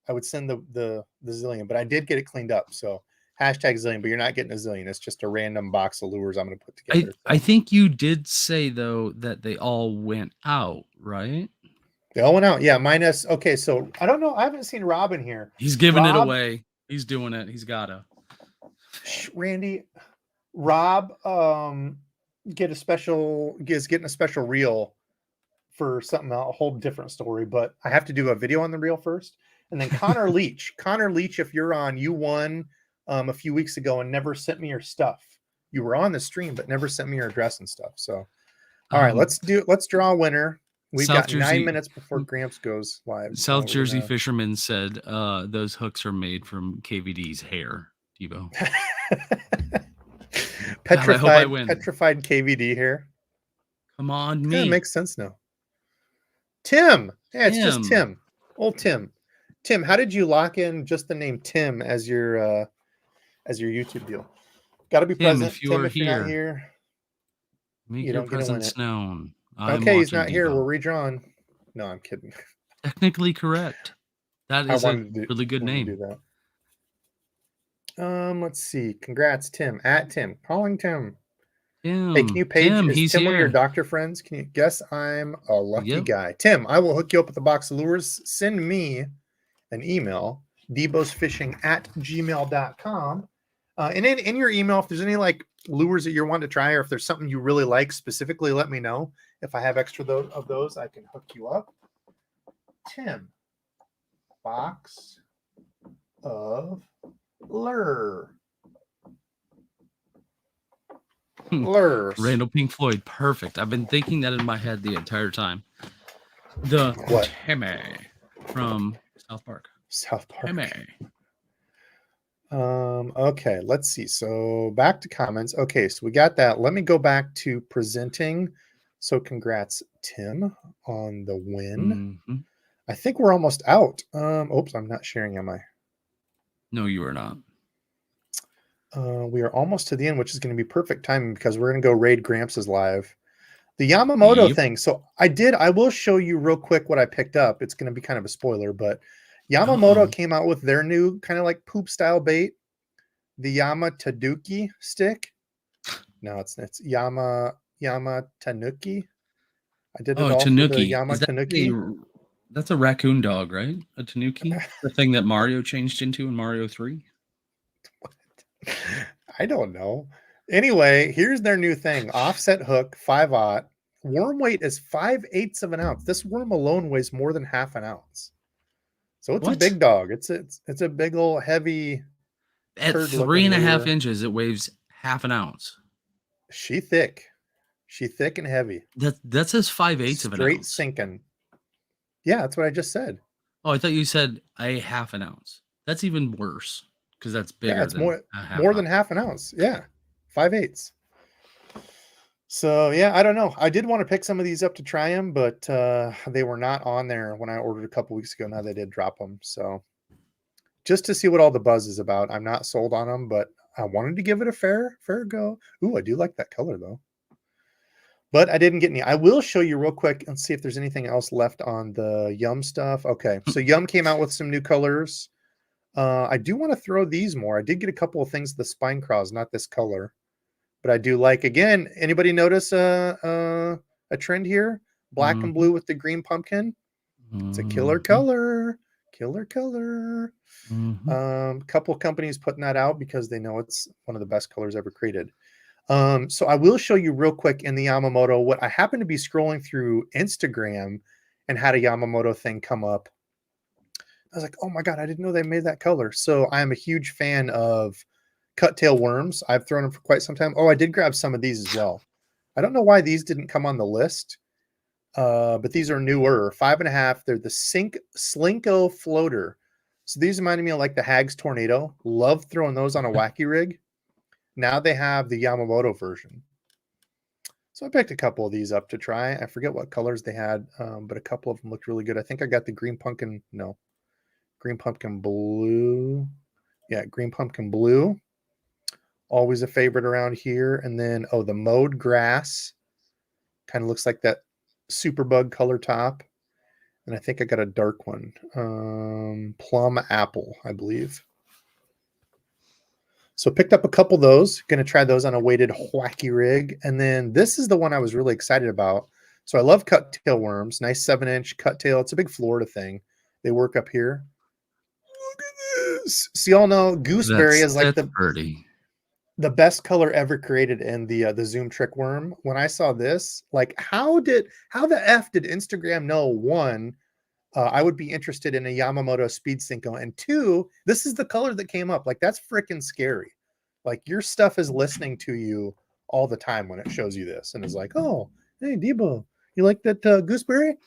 [SPEAKER 1] I would send the Zillion, but I did get it cleaned up. So #Zillion, but you're not getting a Zillion. It's just a random box of lures I'm going to put together.
[SPEAKER 2] I think you did say though that they all went out, right?
[SPEAKER 1] They all went out. Yeah, minus. Okay, so I don't know. I haven't seen Rob in here.
[SPEAKER 2] He's giving it away. He's doing it. He's gotta.
[SPEAKER 1] Randy, Rob, is getting a special reel for something, a whole different story. But I have to do a video on the reel first, and then Connor Leach. Connor Leach, if you're on, you won a few weeks ago and never sent me your stuff. You were on the stream, but never sent me your address and stuff. So, all right, let's draw a winner. We've got 9 minutes before Gramps goes live.
[SPEAKER 2] South Jersey Fisherman said those hooks are made from KVD's hair, Debo.
[SPEAKER 1] petrified KVD hair.
[SPEAKER 2] Come on, me.
[SPEAKER 1] Yeah, it makes sense now. Tim. Yeah, it's just Tim. Old Tim. Tim, how did you lock in just the name Tim as your YouTube deal? Got to be present.
[SPEAKER 2] If you're
[SPEAKER 1] not here,
[SPEAKER 2] make your presence known.
[SPEAKER 1] Okay, he's not here. We're redrawn. No, I'm kidding.
[SPEAKER 2] Technically correct. That is a really good name.
[SPEAKER 1] Do that. Let's see. Congrats, Tim. @Tim. Calling Tim.
[SPEAKER 2] Tim.
[SPEAKER 1] Hey, can you page?
[SPEAKER 2] Is
[SPEAKER 1] Tim
[SPEAKER 2] here.
[SPEAKER 1] One of your doctor friends? Can you guess? I'm a lucky guy. Tim, I will hook you up with a box of lures. Send me an email, debosfishing@gmail.com. And in your email, if there's any like lures that you're wanting to try, or if there's something you really like specifically, let me know. If I have extra of those, I can hook you up. Tim, box of lures.
[SPEAKER 2] Randall Pink Floyd, perfect. I've been thinking that in my head the entire time. Timmy from South Park. Timmy.
[SPEAKER 1] Okay, let's see. So back to comments. Okay, so we got that. Let me go back to presenting. So congrats, Tim, on the win.
[SPEAKER 2] Mm-hmm.
[SPEAKER 1] I think we're almost out. Oops, I'm not sharing, am I?
[SPEAKER 2] No, you are not.
[SPEAKER 1] We are almost to the end, which is going to be perfect timing because we're going to go raid Gramps' live. The Yamamoto thing. So I will show you real quick what I picked up. It's going to be kind of a spoiler, but Yamamoto came out with their new kind of like poop style bait, the Yama Taduki stick. No, it's Yama Tanuki. I did it all
[SPEAKER 2] Tanuki.
[SPEAKER 1] for the Yama Tanuki.
[SPEAKER 2] That's a raccoon dog, right? A Tanuki? The thing that Mario changed into in Mario 3?
[SPEAKER 1] I don't know. Anyway, here's their new thing. Offset hook, 5/0. Worm weight is 5/8 of an ounce. This worm alone weighs more than half an ounce. So it's a big dog. It's a big old heavy.
[SPEAKER 2] At 3.5 inches, it weighs half an ounce.
[SPEAKER 1] She thick and heavy.
[SPEAKER 2] That says 5/8 of an ounce.
[SPEAKER 1] Straight sinking. Yeah, that's what I just said.
[SPEAKER 2] Oh, I thought you said a half an ounce. That's even worse because that's bigger.
[SPEAKER 1] Yeah, it's more than half an ounce. Yeah, 5/8. So yeah, I don't know. I did want to pick some of these up to try them, but they were not on there when I ordered a couple weeks ago. Now they did drop them. So just to see what all the buzz is about. I'm not sold on them, but I wanted to give it a fair go. Ooh, I do like that color though. But I didn't get any. I will show you real quick and see if there's anything else left on the Yum stuff. Okay, so Yum came out with some new colors. I do want to throw these more. I did get a couple of things, the spine craws, not this color. But I do like, again, anybody notice a trend here? Black and blue with the green pumpkin. It's a killer color. Killer color. Couple companies putting that out because they know it's one of the best colors ever created. So I will show you real quick in the Yamamoto what I happen to be scrolling through Instagram, and had a Yamamoto thing come up. I was like, oh my God, I didn't know they made that color. So I am a huge fan of cut-tail worms. I've thrown them for quite some time. Oh, I did grab some of these as well. I don't know why these didn't come on the list, but these are newer, 5.5. They're the Slinko floater. So these reminded me of like the Hags Tornado. Love throwing those on a wacky rig. Now they have the Yamamoto version. So I picked a couple of these up to try. I forget what colors they had, but a couple of them looked really good. I think I got the green pumpkin blue. Yeah, green pumpkin blue. Always a favorite around here. And then, oh, the mowed grass. Kind of looks like that superbug color top. And I think I got a dark one. Plum apple, I believe. So picked up a couple of those. Going to try those on a weighted wacky rig. And then this is the one I was really excited about. So I love cut tail worms. Nice 7-inch cut tail. It's a big Florida thing. They work up here. Look at this. So y'all know gooseberry is like the best color ever created in the Zoom trick worm. When I saw this, like how the F did Instagram know, one, I would be interested in a Yamamoto Speed Cinco, and two, this is the color that came up. Like that's freaking scary. Like your stuff is listening to you all the time when it shows you this and is like, oh, hey Debo, you like that gooseberry?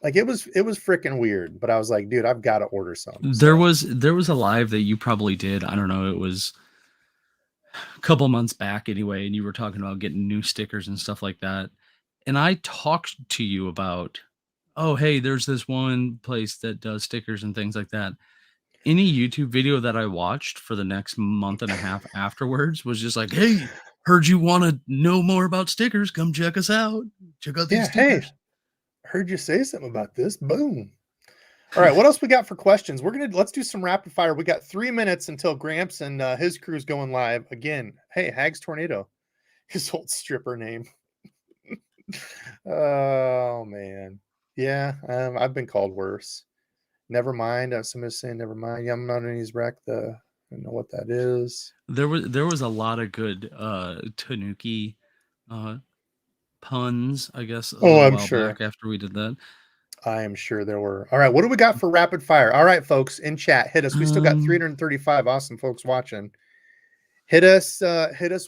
[SPEAKER 1] Like it was freaking weird, but I was like, dude, I've got to order some.
[SPEAKER 2] There was a live that you probably did. I don't know. It was a couple months back anyway, and you were talking about getting new stickers and stuff like that. And I talked to you about, oh, hey, there's this one place that does stickers and things like that. Any YouTube video that I watched for the next month and a half afterwards was just like, hey, heard you want to know more about stickers. Come check us out. Check out these stickers. Hey,
[SPEAKER 1] heard you say something about this. Boom. All right, what else we got for questions? Let's do some rapid fire. We got 3 minutes until Gramps and his crew's going live again. Hey, Hags Tornado, his old stripper name. Oh man, yeah, I've been called worse. Never mind. Somebody's saying never mind. Yamamoto's wreck. I don't know what that is.
[SPEAKER 2] There was a lot of good Tanuki puns, I guess.
[SPEAKER 1] I'm sure.
[SPEAKER 2] Back after we did that.
[SPEAKER 1] I am sure there were. All right, what do we got for rapid fire? All right, folks, in chat, hit us. We still got 335 awesome folks watching. Hit us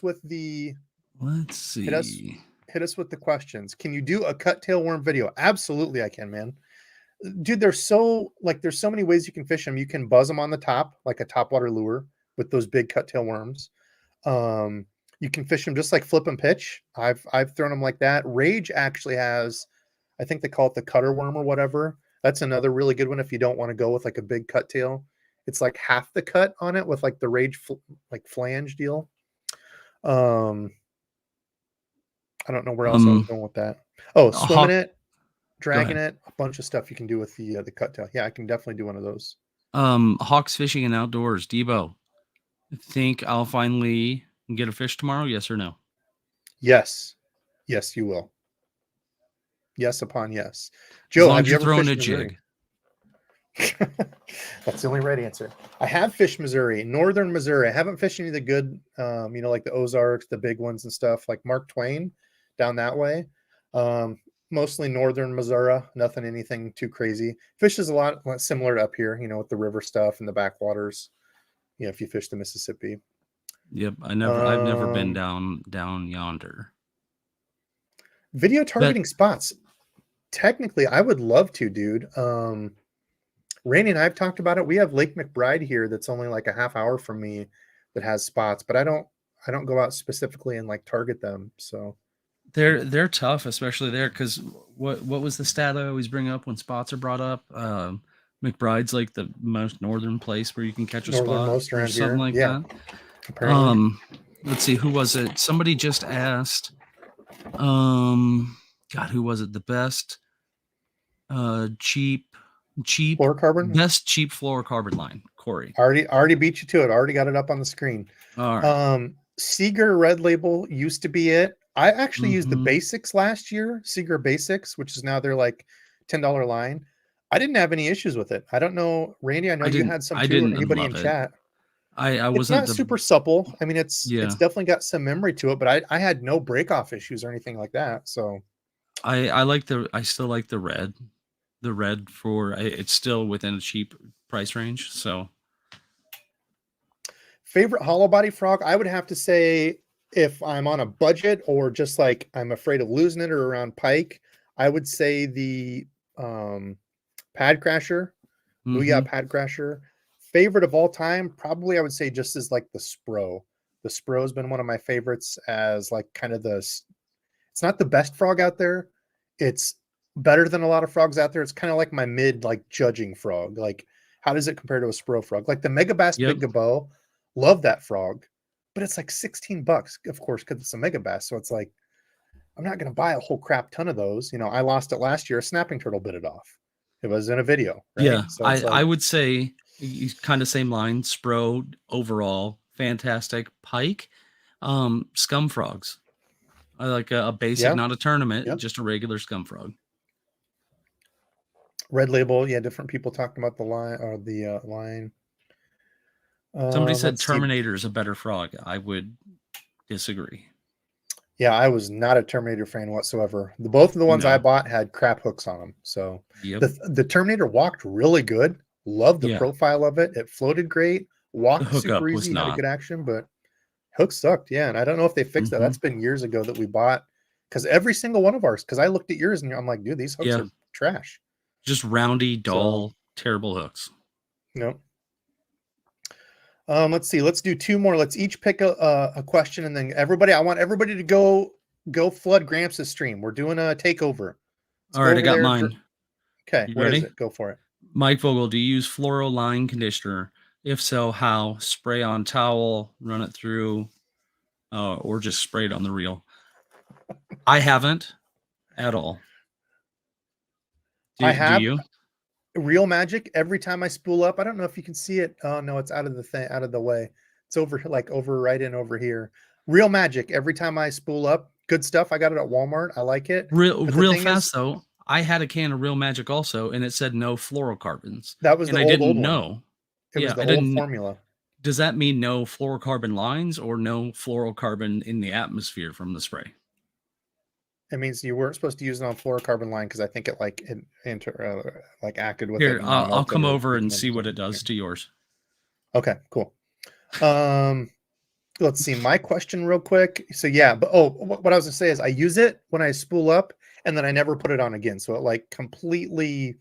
[SPEAKER 1] with the.
[SPEAKER 2] Let's see.
[SPEAKER 1] Hit us with the questions. Can you do a cut tail worm video? Absolutely, I can, man. Dude, there's so many ways you can fish them. You can buzz them on the top, like a topwater lure with those big cut tail worms. You can fish them just like flip and pitch. I've thrown them like that. Rage actually has, I think they call it the cutter worm or whatever. That's another really good one if you don't want to go with like a big cut tail. It's like half the cut on it with like the Rage like flange deal. I don't know where else I was going with that. Oh, swimming it, dragging it, a bunch of stuff you can do with the cut tail. Yeah, I can definitely do one of those.
[SPEAKER 2] Hawks Fishing and Outdoors. Debo, think I'll finally get a fish tomorrow? Yes or no?
[SPEAKER 1] Yes. Yes, you will. Yes upon yes. Joe, have you ever
[SPEAKER 2] thrown a jig?
[SPEAKER 1] That's the only right answer. I have fished Missouri, northern Missouri. I haven't fished any of the good, like the Ozarks, the big ones and stuff, like Mark Twain down that way. Mostly northern Missouri, anything too crazy. Fish is a lot similar to up here, with the river stuff and the backwaters. If you fish the Mississippi.
[SPEAKER 2] Yep, I've never been down yonder.
[SPEAKER 1] Video targeting spots. Technically, I would love to, dude. Rainey and I have talked about it. We have Lake McBride here that's only like a half hour from me that has spots, but I don't go out specifically and like target them. So
[SPEAKER 2] they're tough, especially there, because what was the stat I always bring up when spots are brought up? McBride's like the most northern place where you can catch a spot or something like that. Apparently. Let's see, who was it? Somebody just asked. God, who was it? The best cheap
[SPEAKER 1] fluorocarbon?
[SPEAKER 2] Best cheap fluorocarbon line. Corey.
[SPEAKER 1] Already beat you to it. Already got it up on the screen.
[SPEAKER 2] All right.
[SPEAKER 1] Seeger Red Label used to be it. I actually used the Basics last year, Seeger Basics, which is now their like $10 line. I didn't have any issues with it. I don't know, Randy. I know you had some too. Or anybody in chat.
[SPEAKER 2] I
[SPEAKER 1] wasn't. It's not super supple. I mean, it's definitely got some memory to it, but I had no break off issues or anything like that. So
[SPEAKER 2] I still like the red. the red for it's still within a cheap price range. So
[SPEAKER 1] Favorite hollow body frog, I would have to say, if I'm on a budget or just like I'm afraid of losing it or around pike, I would say the Pad Crasher. Booyah Pad Crasher. Favorite of all time, probably I would say just as like the Spro. The Spro has been one of my favorites as like kind of it's not the best frog out there. It's better than a lot of frogs out there. It's kind of like my mid like judging frog. Like how does it compare to a Spro frog? Like the Mega Bass Big Gabo, love that frog, but it's like $16, of course, because it's a Mega Bass. So it's like I'm not going to buy a whole crap ton of those. You know, I lost it last year. A snapping turtle bit it off. It was in a video, right?
[SPEAKER 2] Yeah,
[SPEAKER 1] so it's
[SPEAKER 2] I would say kind of same line. Spro overall fantastic. Pike, scum frogs. I like a basic, not a tournament, just a regular scum frog.
[SPEAKER 1] Red Label, yeah, different people talking about the line or the line.
[SPEAKER 2] Somebody said Terminator is a better frog. I would disagree.
[SPEAKER 1] Yeah, I was not a Terminator fan whatsoever. Both of the ones I bought had crap hooks on them. So the Terminator walked really good. Loved the profile of it. It floated great. Walked super easy. Had a good action, but hooks sucked. Yeah, and I don't know if they fixed that. That's been years ago that we bought. Because every single one of ours, because I looked at yours and I'm like, dude, these hooks are trash.
[SPEAKER 2] Just roundy, dull, terrible hooks.
[SPEAKER 1] Nope. Let's see. Let's do two more. Let's each pick a question, and then I want everybody to go flood Gramps' stream. We're doing a takeover.
[SPEAKER 2] All right, I got mine.
[SPEAKER 1] Okay, what is it? Go for it.
[SPEAKER 2] Mike Vogel, do you use fluoro line conditioner? If so, how? Spray on towel, run it through, or just spray it on the reel? I haven't at all.
[SPEAKER 1] Do you? Real Magic, every time I spool up, I don't know if you can see it. Oh no, it's out of the way. It's over right in over here. Real Magic, every time I spool up, good stuff. I got it at Walmart. I like it.
[SPEAKER 2] Real fast though. I had a can of Real Magic also, and it said no fluorocarbons.
[SPEAKER 1] That was
[SPEAKER 2] I didn't know.
[SPEAKER 1] It was the old formula.
[SPEAKER 2] Does that mean no fluorocarbon lines or no fluorocarbon in the atmosphere from the spray?
[SPEAKER 1] It means you weren't supposed to use it on fluorocarbon line because I think it acted with
[SPEAKER 2] Here,
[SPEAKER 1] it.
[SPEAKER 2] I'll come over and see what it does to yours.
[SPEAKER 1] Okay, cool. Let's see my question real quick. So yeah, but what I was gonna say is I use it when I spool up and then I never put it on again. So it like completely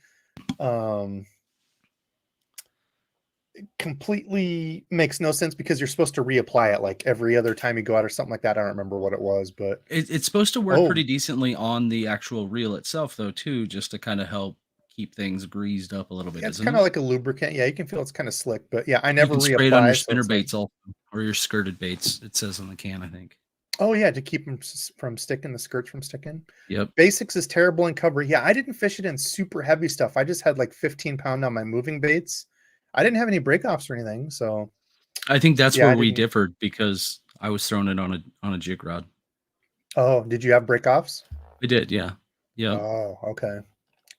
[SPEAKER 1] makes no sense because you're supposed to reapply it like every other time you go out or something like that. I don't remember what it was, but
[SPEAKER 2] it's supposed to work pretty decently on the actual reel itself though too, just to kind of help keep things greased up a little bit.
[SPEAKER 1] Yeah, it's kind of like a lubricant. Yeah, you can feel it's kind of slick, but yeah, I never
[SPEAKER 2] spray it on your spinnerbaits also, or your skirted baits. It says on the can, I think.
[SPEAKER 1] Oh yeah, to keep them from sticking, the skirts from sticking.
[SPEAKER 2] Yep.
[SPEAKER 1] Basics is terrible in cover. Yeah, I didn't fish it in super heavy stuff. I just had like 15 pound on my moving baits. I didn't have any breakoffs or anything, so
[SPEAKER 2] I think that's where we differed because I was throwing it on a jig rod.
[SPEAKER 1] Oh, did you have breakoffs?
[SPEAKER 2] I did, yeah.
[SPEAKER 1] Oh, okay.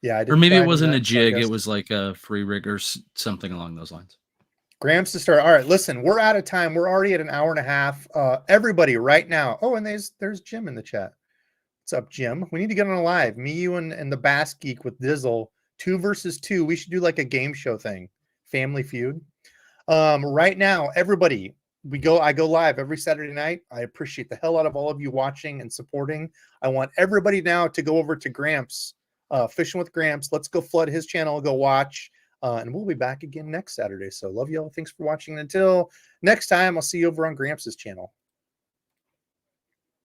[SPEAKER 1] Yeah, I did.
[SPEAKER 2] Or maybe it wasn't a jig; it was like a free rig or something along those lines.
[SPEAKER 1] Gramps to start. All right, listen, we're out of time. We're already at an hour and a half. Everybody, right now. Oh, and there's Jim in the chat. What's up, Jim? We need to get on a live. Me, you, and the Bass Geek with Dizzle. 2 versus 2. We should do like a game show thing. Family Feud. Right now, everybody, I go live every Saturday night. I appreciate the hell out of all of you watching and supporting. I want everybody now to go over to Gramps, Fishing with Gramps. Let's go flood his channel, go watch, and we'll be back again next Saturday. So love y'all. Thanks for watching. Until next time, I'll see you over on Gramps' channel.